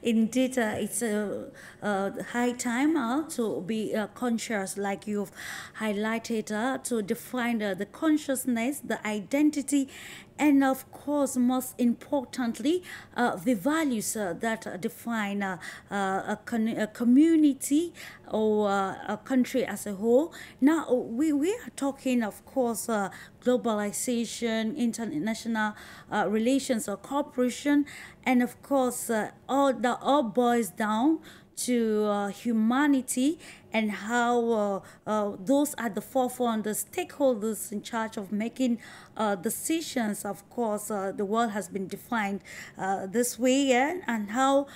Speaker 1: Indeed, it's a high time to be conscious, like you've highlighted, to define the consciousness, the identity, and of course, most importantly, the values that define a community or a country as a whole. Now, we are talking, of course, globalization, international relations or cooperation, and of course, all boils down to humanity and how those at the forefront, the stakeholders in charge of making decisions. Of course, the world has been defined this way, and how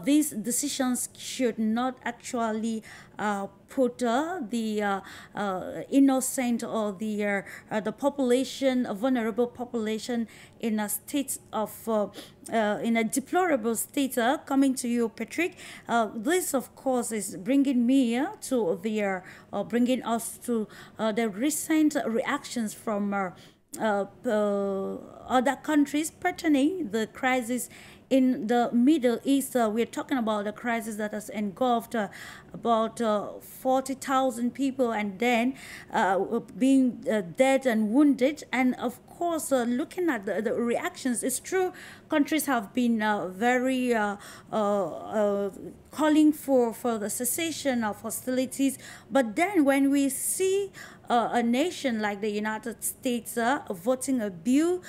Speaker 1: these decisions should not actually put the innocent or the population, a vulnerable population, in a state of in a deplorable state. Coming to you, Patrick, this of course is bringing me to bringing us to the recent reactions from other countries pertaining the crisis in the Middle East. We're talking about the crisis that has engulfed about 40,000 people, and then being dead and wounded. And of course, looking at the reactions, it's true, countries have been very calling for the cessation of hostilities. But then when we see a nation like the United States voting a bill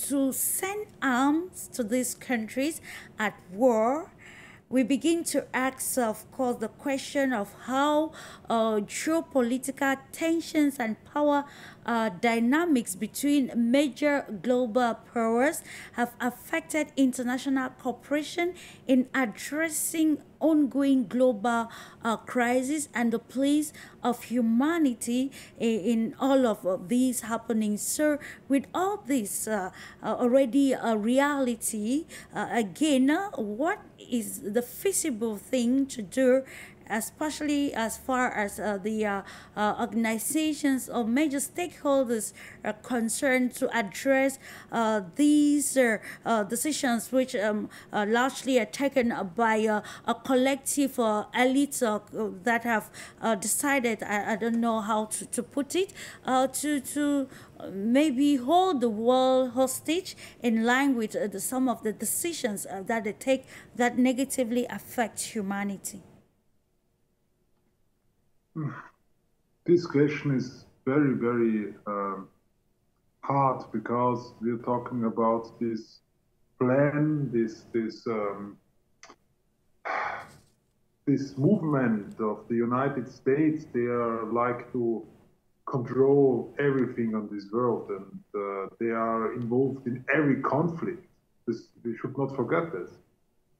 Speaker 1: to send arms to these countries at war, we begin to ask, of course, the question of how geopolitical tensions and power dynamics between major global powers have affected international cooperation in addressing ongoing global crisis and the place of humanity in all of these happenings. So with all this already a reality, again, what is the feasible thing to do, especially as far as the organizations or major stakeholders are concerned, to address these decisions which largely are taken by a collective elites that have decided, I don't know how to put it, to maybe hold the world hostage in line with some of the decisions that they take that negatively affect humanity.
Speaker 2: This question is very, very hard, because we're talking about this plan, this movement of the United States. They are like to control everything on this world, and they are involved in every conflict. We should not forget this.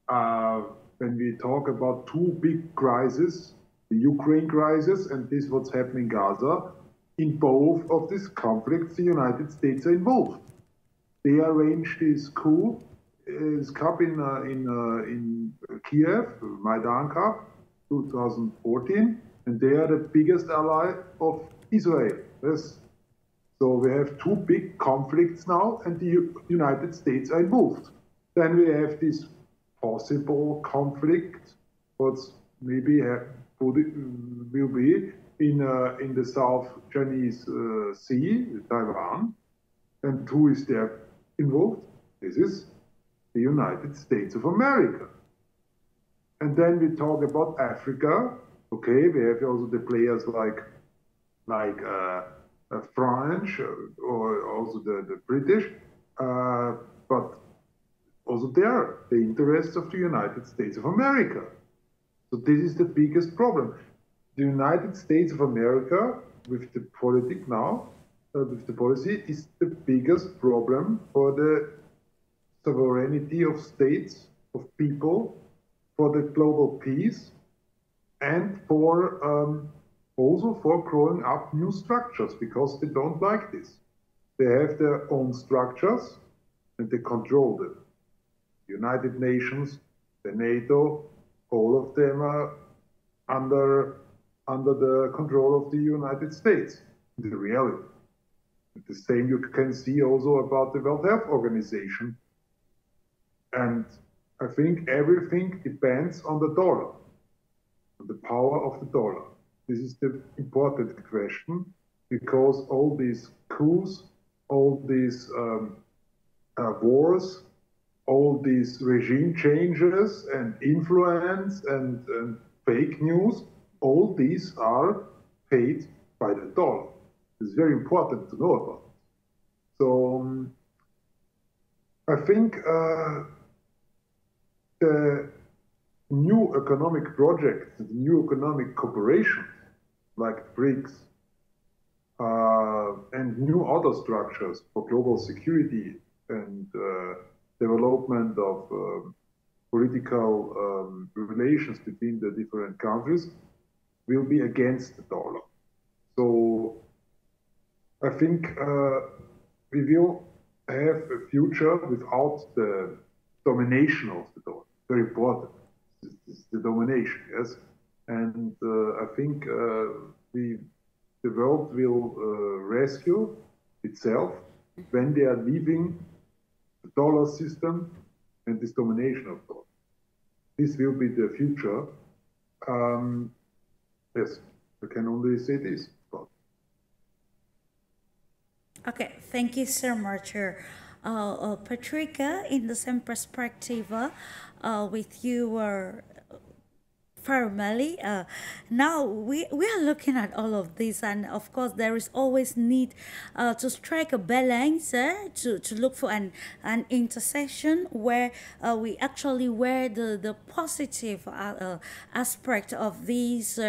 Speaker 2: When we talk about two big crises, the Ukraine crisis and this what's happening in Gaza, in both of these conflicts, the United States are involved. They arranged this coup, this cup in Kiev, Maidan Cup, 2014, and they are the biggest ally of Israel. Yes. So we have two big conflicts now, and the United States are involved. Then we have this possible conflict, what maybe will be in the South Chinese Sea, Taiwan, and who is there involved? This is the United States of America. And then we talk about Africa. Okay, we have also the players like French or also the British, but also there the interests of the United States of America. So this is the biggest problem. The United States of America, with the policy now, with the policy, is the biggest problem for the sovereignty of states, of people, for the global peace, and for also for growing up new structures, because they don't like this. They have their own structures and they control them. The United Nations, the NATO, all of them are under the control of the United States, in the reality. The same you can see also about the World Health Organization. And I think everything depends on the dollar, on the power of the dollar. This is the important question, because all these coups, all these wars, all these regime changes and influence and fake news, all these are paid by the dollar. It's very important to know about it. So I think the new economic projects, the new economic cooperation, like BRICS, and new other structures for global security and development of political relations between the different countries, will be against the dollar. So I think we will have a future without the domination of the dollar. Very important. It's the domination, yes. And I think the world will rescue itself when they are leaving the dollar system and this domination of dollar. This will be the future. Yes, I can only say this.
Speaker 1: Okay, thank you so much, Patrika. In the same perspective, with you, PHARUMELE. Now we are looking at all of this, and of course there is always need to strike a balance, to look for an intersection where where the positive aspect of these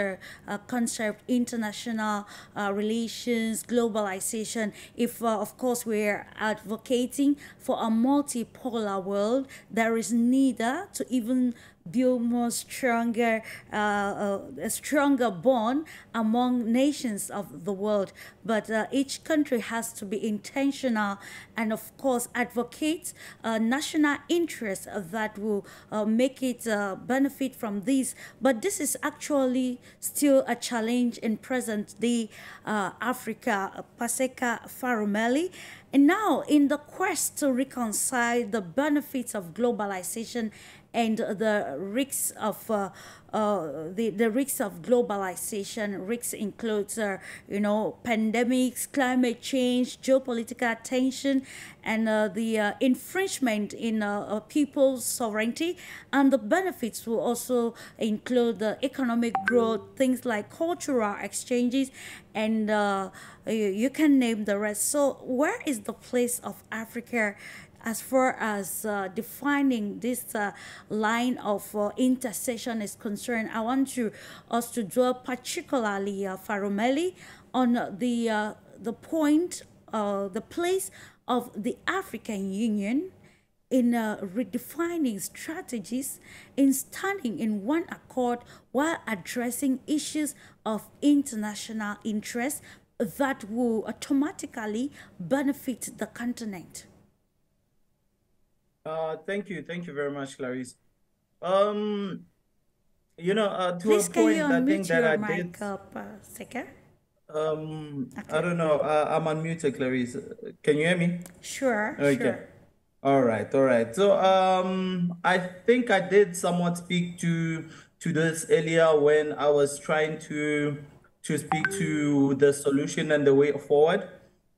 Speaker 1: concept, international relations, globalization. If of course we are advocating for a multipolar world, there is need to even build more stronger, a stronger bond among nations of the world. But each country has to be intentional and, of course, advocate national interests that will make it benefit from this. But this is actually still a challenge in present day Africa. PASEKA, PHARUMELE. And now, in the quest to reconcile the benefits of globalization and the risks of the risks of globalization. Risks includes pandemics, climate change, geopolitical tension, and the infringement in people's sovereignty. And the benefits will also include the economic growth, things like cultural exchanges, and you can name the rest. So where is the place of Africa as far as defining this line of intersection is concerned? I want us to draw particularly, PHARUMELE, on the point, the place of the African Union in redefining strategies, in standing in one accord while addressing issues of international interest, that will automatically benefit the continent?
Speaker 5: Thank you very much, Clarice. You know, to
Speaker 1: Please,
Speaker 5: a
Speaker 1: can you
Speaker 5: point, I think
Speaker 1: unmute
Speaker 5: that
Speaker 1: your
Speaker 5: I
Speaker 1: mic
Speaker 5: did.
Speaker 1: up, Seka?
Speaker 5: I don't know. I'm unmuted, Clarice. Can you hear me?
Speaker 1: Sure,
Speaker 5: Okay.
Speaker 1: sure.
Speaker 5: All right, all right. So I think I did somewhat speak to this earlier when I was trying to speak to the solution and the way forward.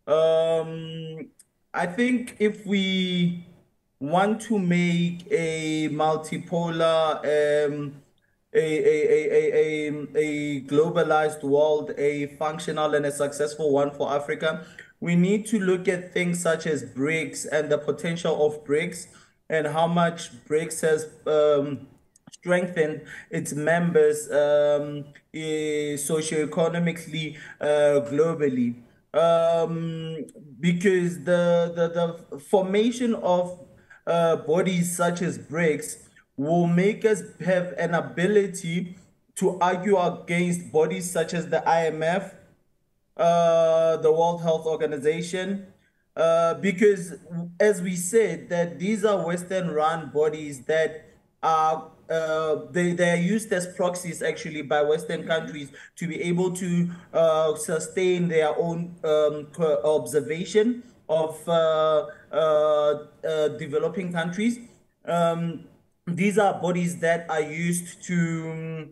Speaker 5: I think if we want to make a multipolar a globalized world, a functional and a successful one for Africa, we need to look at things such as BRICS and the potential of BRICS and how much BRICS has strengthened its members socioeconomically, globally. Because the formation of bodies such as BRICS will make us have an ability to argue against bodies such as the IMF, the World Health Organization, because as we said, that these are Western-run bodies that are they are used as proxies actually by Western countries to be able to sustain their own observation of developing countries. These are bodies that are used to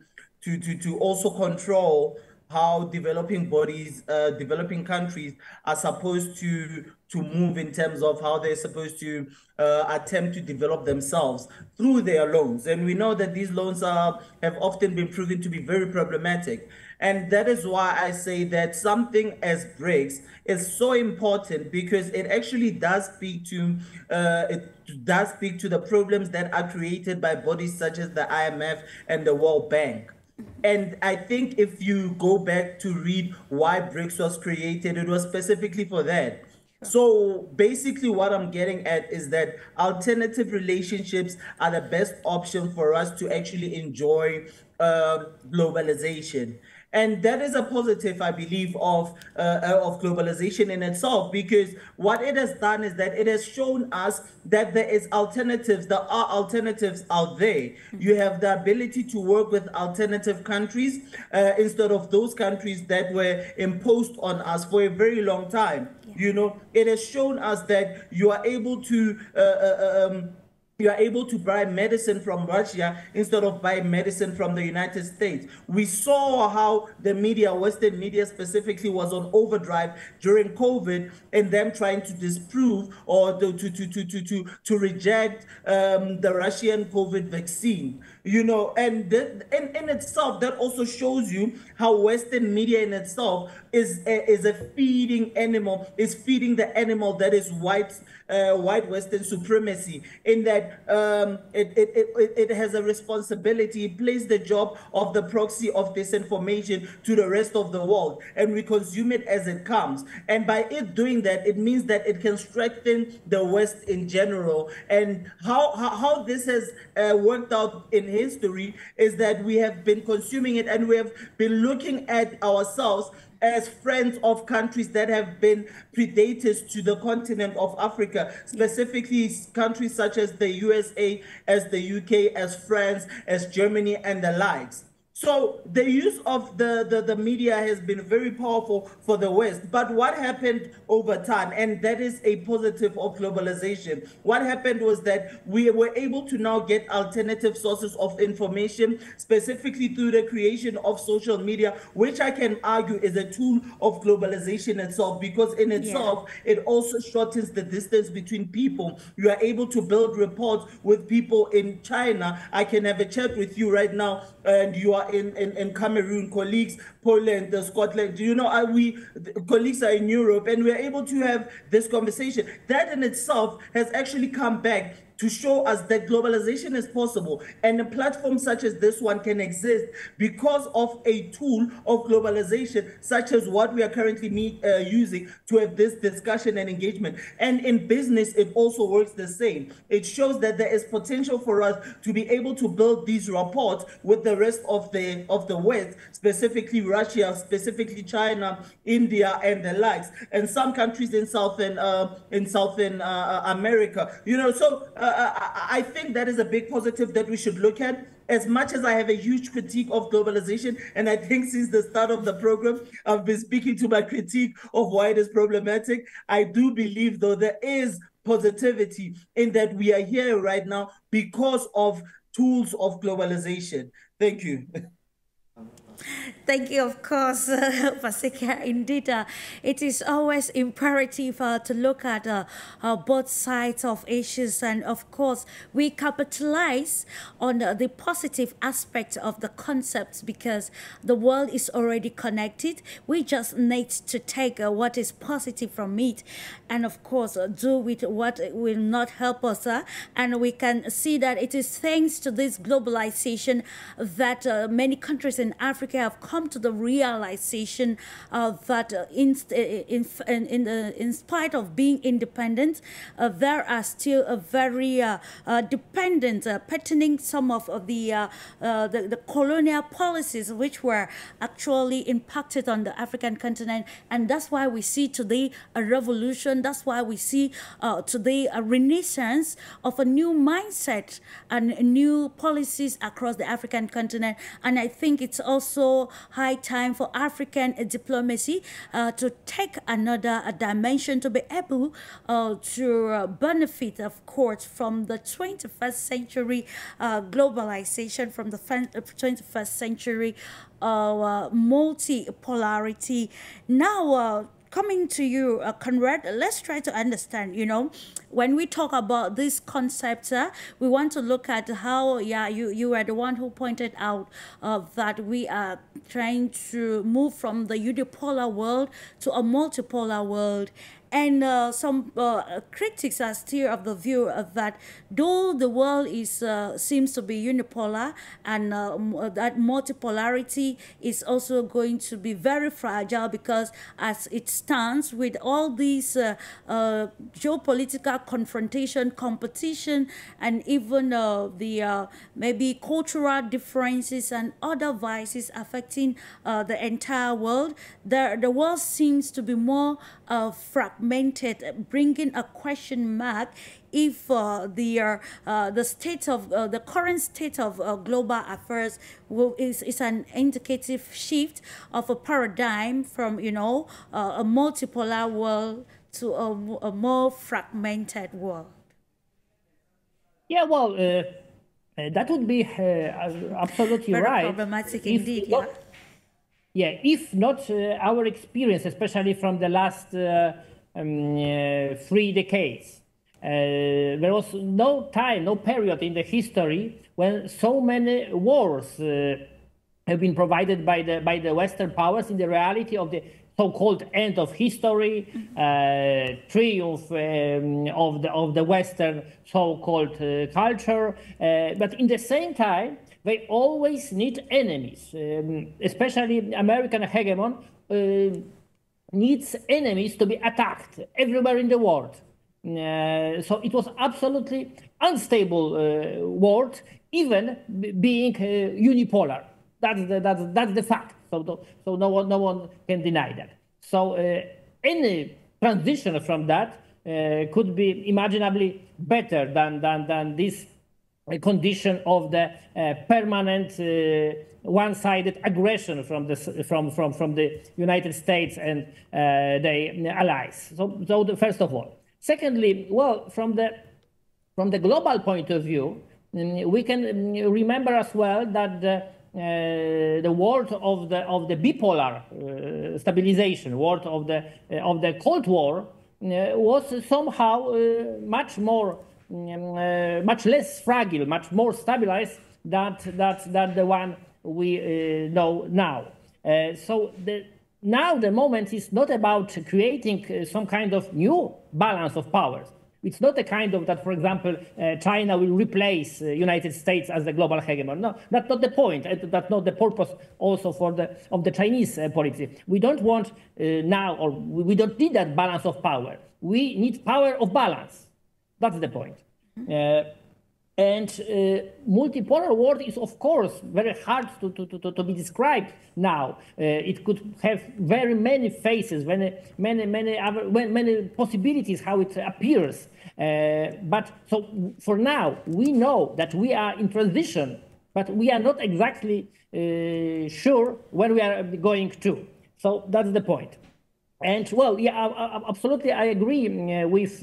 Speaker 5: also control how developing bodies, developing countries are supposed to move in terms of how they're supposed to attempt to develop themselves through their loans. And we know that these loans have often been proven to be very problematic. And that is why I say that something as BRICS is so important, because it actually does speak to the problems that are created by bodies such as the IMF and the World Bank. And I think if you go back to read why BRICS was created, it was specifically for that. So basically what I'm getting at is that alternative relationships are the best option for us to actually enjoy globalization. And that is a positive, I believe, of globalization in itself, because what it has done is that it has shown us that there is alternatives. There are alternatives out there. You have the ability to work with alternative countries instead of those countries that were imposed on us for a very long time. Yeah. You know, it has shown us that you are able to buy medicine from Russia instead of buying medicine from the United States. We saw how the media, Western media specifically, was on overdrive during COVID, and them trying to disprove or to reject the Russian COVID vaccine. You know, and in itself, that also shows you how Western media in itself is a feeding animal, is feeding the animal that is white Western supremacy, in that it has a responsibility, it plays the job of the proxy of disinformation to the rest of the world, and we consume it as it comes. And by it doing that, it means that it can strengthen the West in general. And how this has worked out in history is that we have been consuming it, and we have been looking at ourselves as friends of countries that have been predators to the continent of Africa, specifically countries such as the USA, as the UK, as France, as Germany, and the likes. So the use of the media has been very powerful for the West. But what happened over time, and that is a positive of globalization, what happened was that we were able to now get alternative sources of information, specifically through the creation of social media, which I can argue is a tool of globalization itself, because in itself, it also shortens the distance between people. You are able to build rapport with people in China. I can have a chat with you right now, and you are in Cameroon, colleagues, Poland, Scotland, you know, colleagues are in Europe, and we're able to have this conversation. That in itself has actually come back to show us that globalization is possible, and a platform such as this one can exist because of a tool of globalization such as what we are currently using to have this discussion and engagement. And in business, it also works the same. It shows that there is potential for us to be able to build these rapports with the rest of the West, specifically Russia, specifically China, India, and the likes, and some countries in Southern America. You know, so I think that is a big positive that we should look at. As much as I have a huge critique of globalization, and I think since the start of the program, I've been speaking to my critique of why it is problematic, I do believe, though, there is positivity in that we are here right now because of tools of globalization. Thank you.
Speaker 1: Thank you, of course, PASEKA. Indeed, it is always imperative to look at both sides of issues, and of course, we capitalize on the positive aspect of the concepts because the world is already connected. We just need to take what is positive from it, and of course, do with what will not help us. And we can see that it is thanks to this globalization that many countries in Africa have come to the realization that in spite of being independent, there are still a very dependent, patterning some of the colonial policies which were actually impacted on the African continent, and that's why we see today a revolution. That's why we see today a renaissance of a new mindset and new policies across the African continent. And I think it's also high time for African diplomacy to take another dimension to be able to benefit, of course, from the 21st century globalization, from the 21st century multipolarity. Now, coming to you, Conrad, let's try to understand, you know, when we talk about this concept, we want to look at how, you were the one who pointed out that we are trying to move from the unipolar world to a multipolar world. And some critics are still of the view that though the world is seems to be unipolar, and that multipolarity is also going to be very fragile, because as it stands with all these geopolitical confrontation, competition, and even the maybe cultural differences and other vices affecting the entire world, the world seems to be more fragmented, bringing a question mark if the state of the current state of global affairs is an indicative shift of a paradigm from, you know, a multipolar world to a more fragmented world.
Speaker 4: Yeah, well, that would be absolutely
Speaker 1: very
Speaker 4: right.
Speaker 1: Problematic indeed. Yeah.
Speaker 4: Yeah, if not our experience, especially from the last 3 decades, there was no time, no period in the history when so many wars have been provided by the Western powers in the reality of the so-called end of history, triumph of the Western so-called culture, but in the same time, they always need enemies, especially American hegemon needs enemies to be attacked everywhere in the world. So it was absolutely unstable world, even being unipolar. That's the fact. So no one can deny that. So any transition from that could be imaginably better than this condition of the permanent one-sided aggression from the United States and the allies. So first of all. Secondly, well, from the global point of view, we can remember as well that the world of the bipolar stabilization, world of the Cold War, was somehow much less fragile, much more stabilized than the one we know now. So now the moment is not about creating some kind of new balance of powers, It's not a kind of that, for example, China will replace United States as the global hegemon. No, that's not the point. That's not the purpose also of the Chinese policy. We don't want now, or we don't need that balance of power. We need power of balance. That's the point. And multipolar world is, of course, very hard to be described now. It could have very many faces, many possibilities how it appears. But so for now, we know that we are in transition, but we are not exactly sure when we are going to. So that's the point. And well, yeah, absolutely, I agree with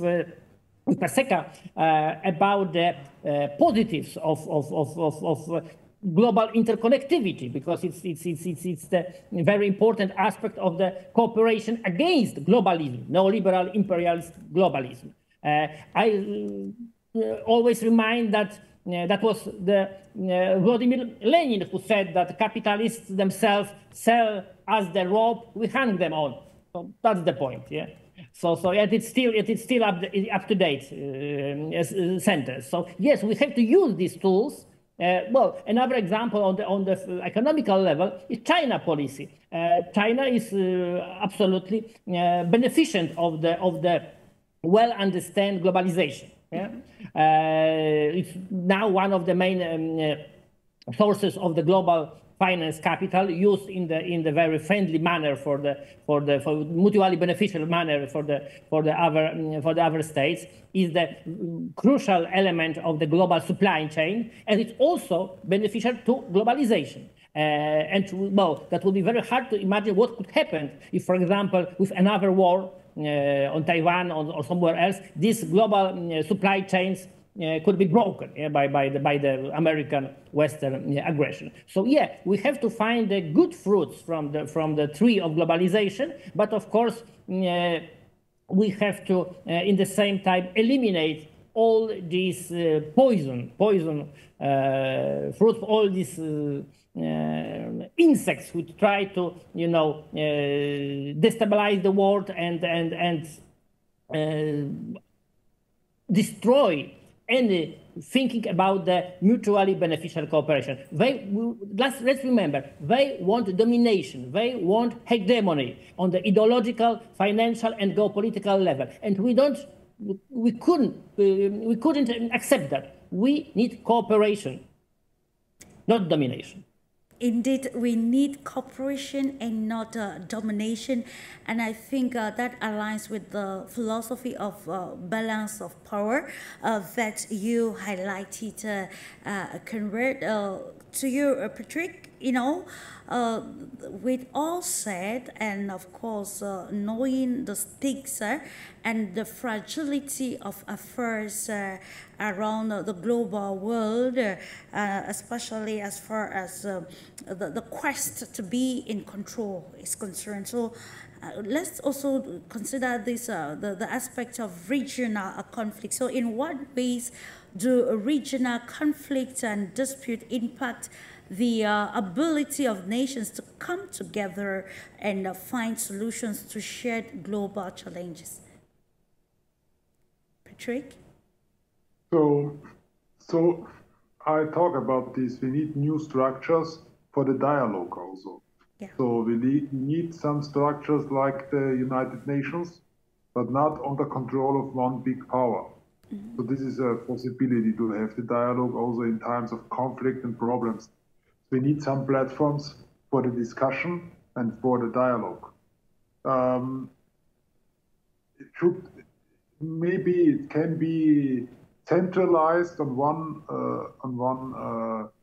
Speaker 4: PASEKA about the positives of global interconnectivity, because it's the very important aspect of the cooperation against globalism, neoliberal imperialist globalism. I always remind that that was the Vladimir Lenin who said that capitalists themselves sell us the rope we hang them on. So that's the point, yeah. So yet it's still up to date sentence. So yes, we have to use these tools. Well, another example on the economical level is China policy. China is absolutely beneficent of the well understand globalization. Yeah? It's now one of the main sources of the global finance capital, used in the very friendly manner for mutually beneficial manner for the other states, is the crucial element of the global supply chain, and it's also beneficial to globalization. And well, that would be very hard to imagine what could happen if, for example, with another war on Taiwan or somewhere else, these global supply chains could be broken by the American Western aggression. So yeah, we have to find the good fruits from the tree of globalization, but of course we have to in the same time eliminate all these poison fruits, all these insects who try to destabilize the world and destroy any thinking about the mutually beneficial cooperation. Let's remember, they want domination, they want hegemony on the ideological, financial, and geopolitical level, and we couldn't accept that. We need cooperation, not domination.
Speaker 1: Indeed, we need cooperation and not domination. And I think that aligns with the philosophy of balance of power that you highlighted, Conrad. To you, Patrick, with all said, and of course, knowing the stakes and the fragility of affairs around the global world, especially as far as the quest to be in control is concerned. So let's also consider this the aspect of regional conflict. So in what ways do regional conflict and dispute impact the ability of nations to come together and find solutions to shared global challenges? Patrick?
Speaker 2: So I talk about this. We need new structures for the dialogue also.
Speaker 1: Yeah.
Speaker 2: So we need some structures like the United Nations, but not under control of one big power. So this is a possibility to have the dialogue also in times of conflict and problems. We need some platforms for the discussion and for the dialogue. It can be centralized on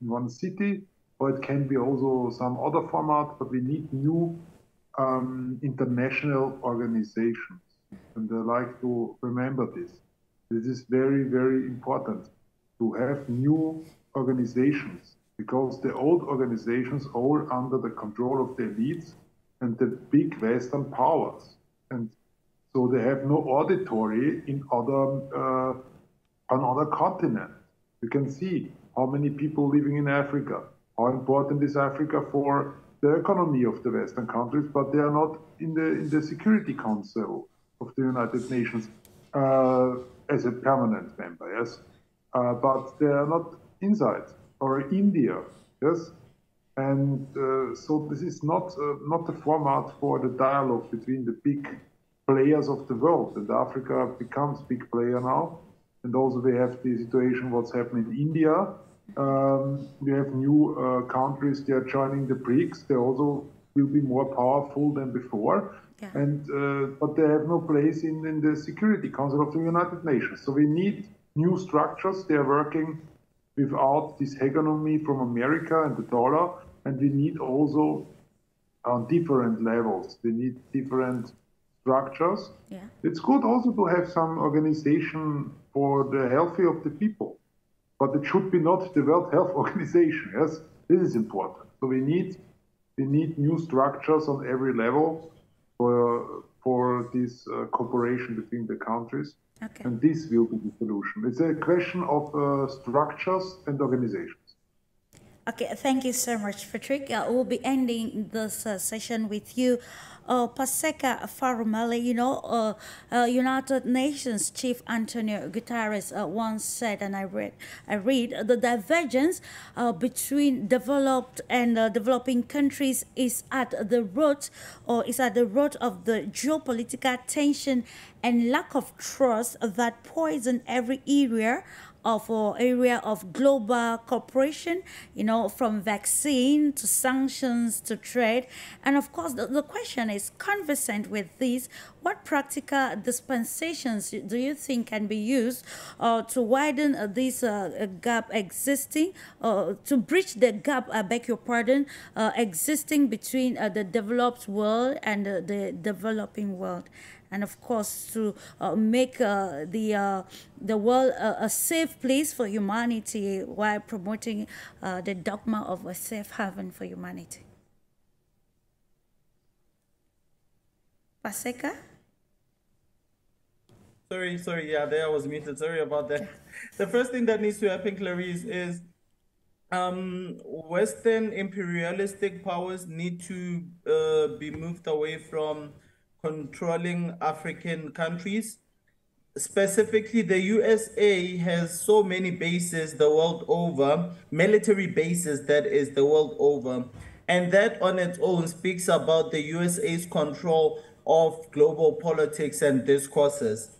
Speaker 2: one city, or it can be also some other format. But we need new international organizations, and I like to remember this. This is very, very important to have new organizations, because the old organizations are all under the control of the elites and the big Western powers, and so they have no auditory in on other continents. You can see how many people living in Africa, how important is Africa for the economy of the Western countries, but they are not in the Security Council of the United Nations. as a permanent member, yes, but they are not inside, or India, yes, and so this is not the format for the dialogue between the big players of the world, and Africa becomes big player now, and also we have the situation what's happening in India. We have new countries, they are joining the BRICS, they also will be more powerful than before, and but they have no place in the Security Council of the United Nations. So we need new structures. They are working without this hegemony from America and the dollar, and we need also on different levels. We need different structures. Yeah. It's good also to have some organization for the welfare of the people, but it should be not the World Health Organization. Yes, this is important. So we need new structures on every level for this cooperation between the countries. Okay. And this will be the solution. It's a question of structures and organizations.
Speaker 1: Okay, thank you so much, Patrick. We'll be ending this session with you. PASEKA PHARUMELE, United Nations Chief Antonio Guterres once said, and I read, the divergence between developed and developing countries is at the root of the geopolitical tension and lack of trust that poison every area of global cooperation, from vaccine to sanctions to trade. And of course, the question is, conversant with this, what practical dispensations do you think can be used to widen this gap existing, to bridge the gap, I beg your pardon, existing between the developed world and the developing world? And of course, to make the world a safe place for humanity while promoting the dogma of a safe haven for humanity. PASEKA?
Speaker 5: Sorry, yeah, there I was muted. Sorry about that. The first thing that needs to happen, Clarice, is Western imperialistic powers need to be moved away from controlling African countries. Specifically, the USA has so many bases the world over, military bases, that is, the world over. And that on its own speaks about the USA's control of global politics and discourses.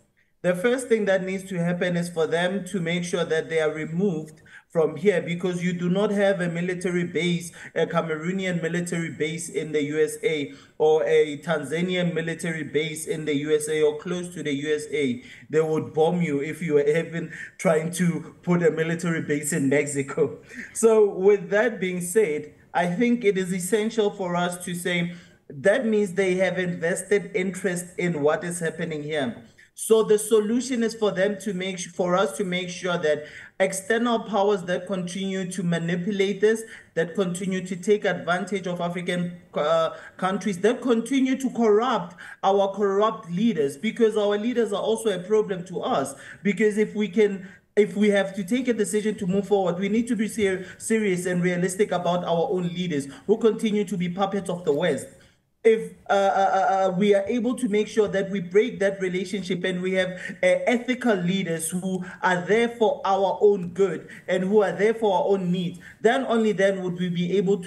Speaker 5: The first thing that needs to happen is for them to make sure that they are removed from here, because you do not have a military base, a Cameroonian military base in the USA, or a Tanzanian military base in the USA or close to the USA. They would bomb you if you were even trying to put a military base in Mexico. So with that being said, I think it is essential for us to say that means they have invested interest in what is happening here. So the solution is for them to for us to make sure that external powers that continue to manipulate this, that continue to take advantage of African countries, that continue to corrupt our corrupt leaders, because our leaders are also a problem to us. Because if we have to take a decision to move forward, we need to be serious and realistic about our own leaders who continue to be puppets of the West. If we are able to make sure that we break that relationship and we have ethical leaders who are there for our own good and who are there for our own needs, then only then would we be able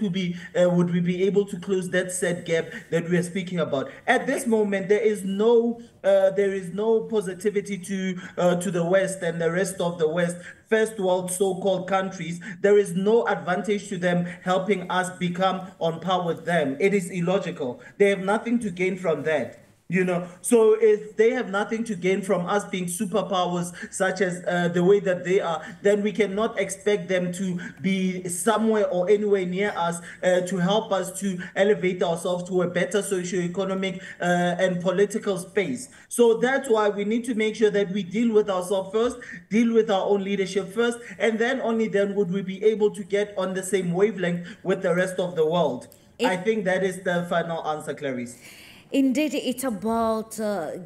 Speaker 5: to close that said gap that we are speaking about. At this moment, there is no positivity to the West and the rest of the West, first world so-called countries. There is no advantage to them helping us become on par with them. It is illogical. They have nothing to gain from that. So if they have nothing to gain from us being superpowers such as the way that they are, then we cannot expect them to be somewhere or anywhere near us to help us to elevate ourselves to a better socio-economic and political space. So that's why we need to make sure that we deal with ourselves first, deal with our own leadership first, and then only then would we be able to get on the same wavelength with the rest of the world. I think that is the final answer, Clarice.
Speaker 1: Indeed, it's about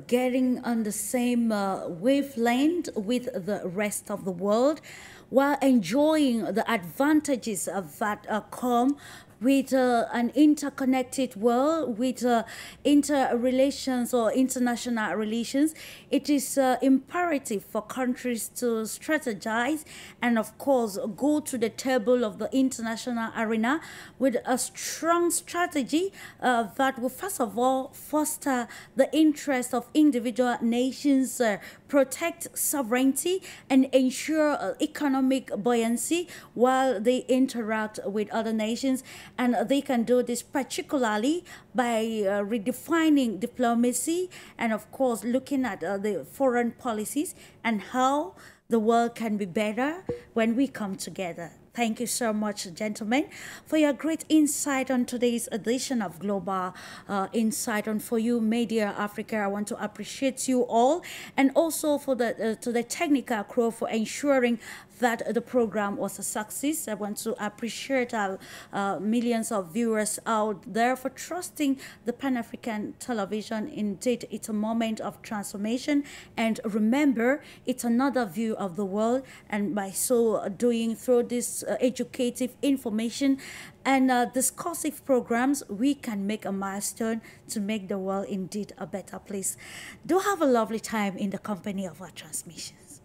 Speaker 1: getting on the same wavelength with the rest of the world while enjoying the advantages that come with an interconnected world, with interrelations or international relations, it is imperative for countries to strategize and, of course, go to the table of the international arena with a strong strategy that will, first of all, foster the interest of individual nations, protect sovereignty, and ensure economic buoyancy while they interact with other nations. And they can do this particularly by redefining diplomacy and, of course, looking at the foreign policies and how the world can be better when we come together. Thank you so much, gentlemen, for your great insight on today's edition of Global Insight on For You Media Africa. I want to appreciate you all, and also for the to the technical crew for ensuring that the program was a success. I want to appreciate our millions of viewers out there for trusting the Pan-African television. Indeed, it's a moment of transformation. And remember, it's another view of the world. And by so doing, through this educative information and discursive programs, we can make a milestone to make the world indeed a better place. Do have a lovely time in the company of our transmissions.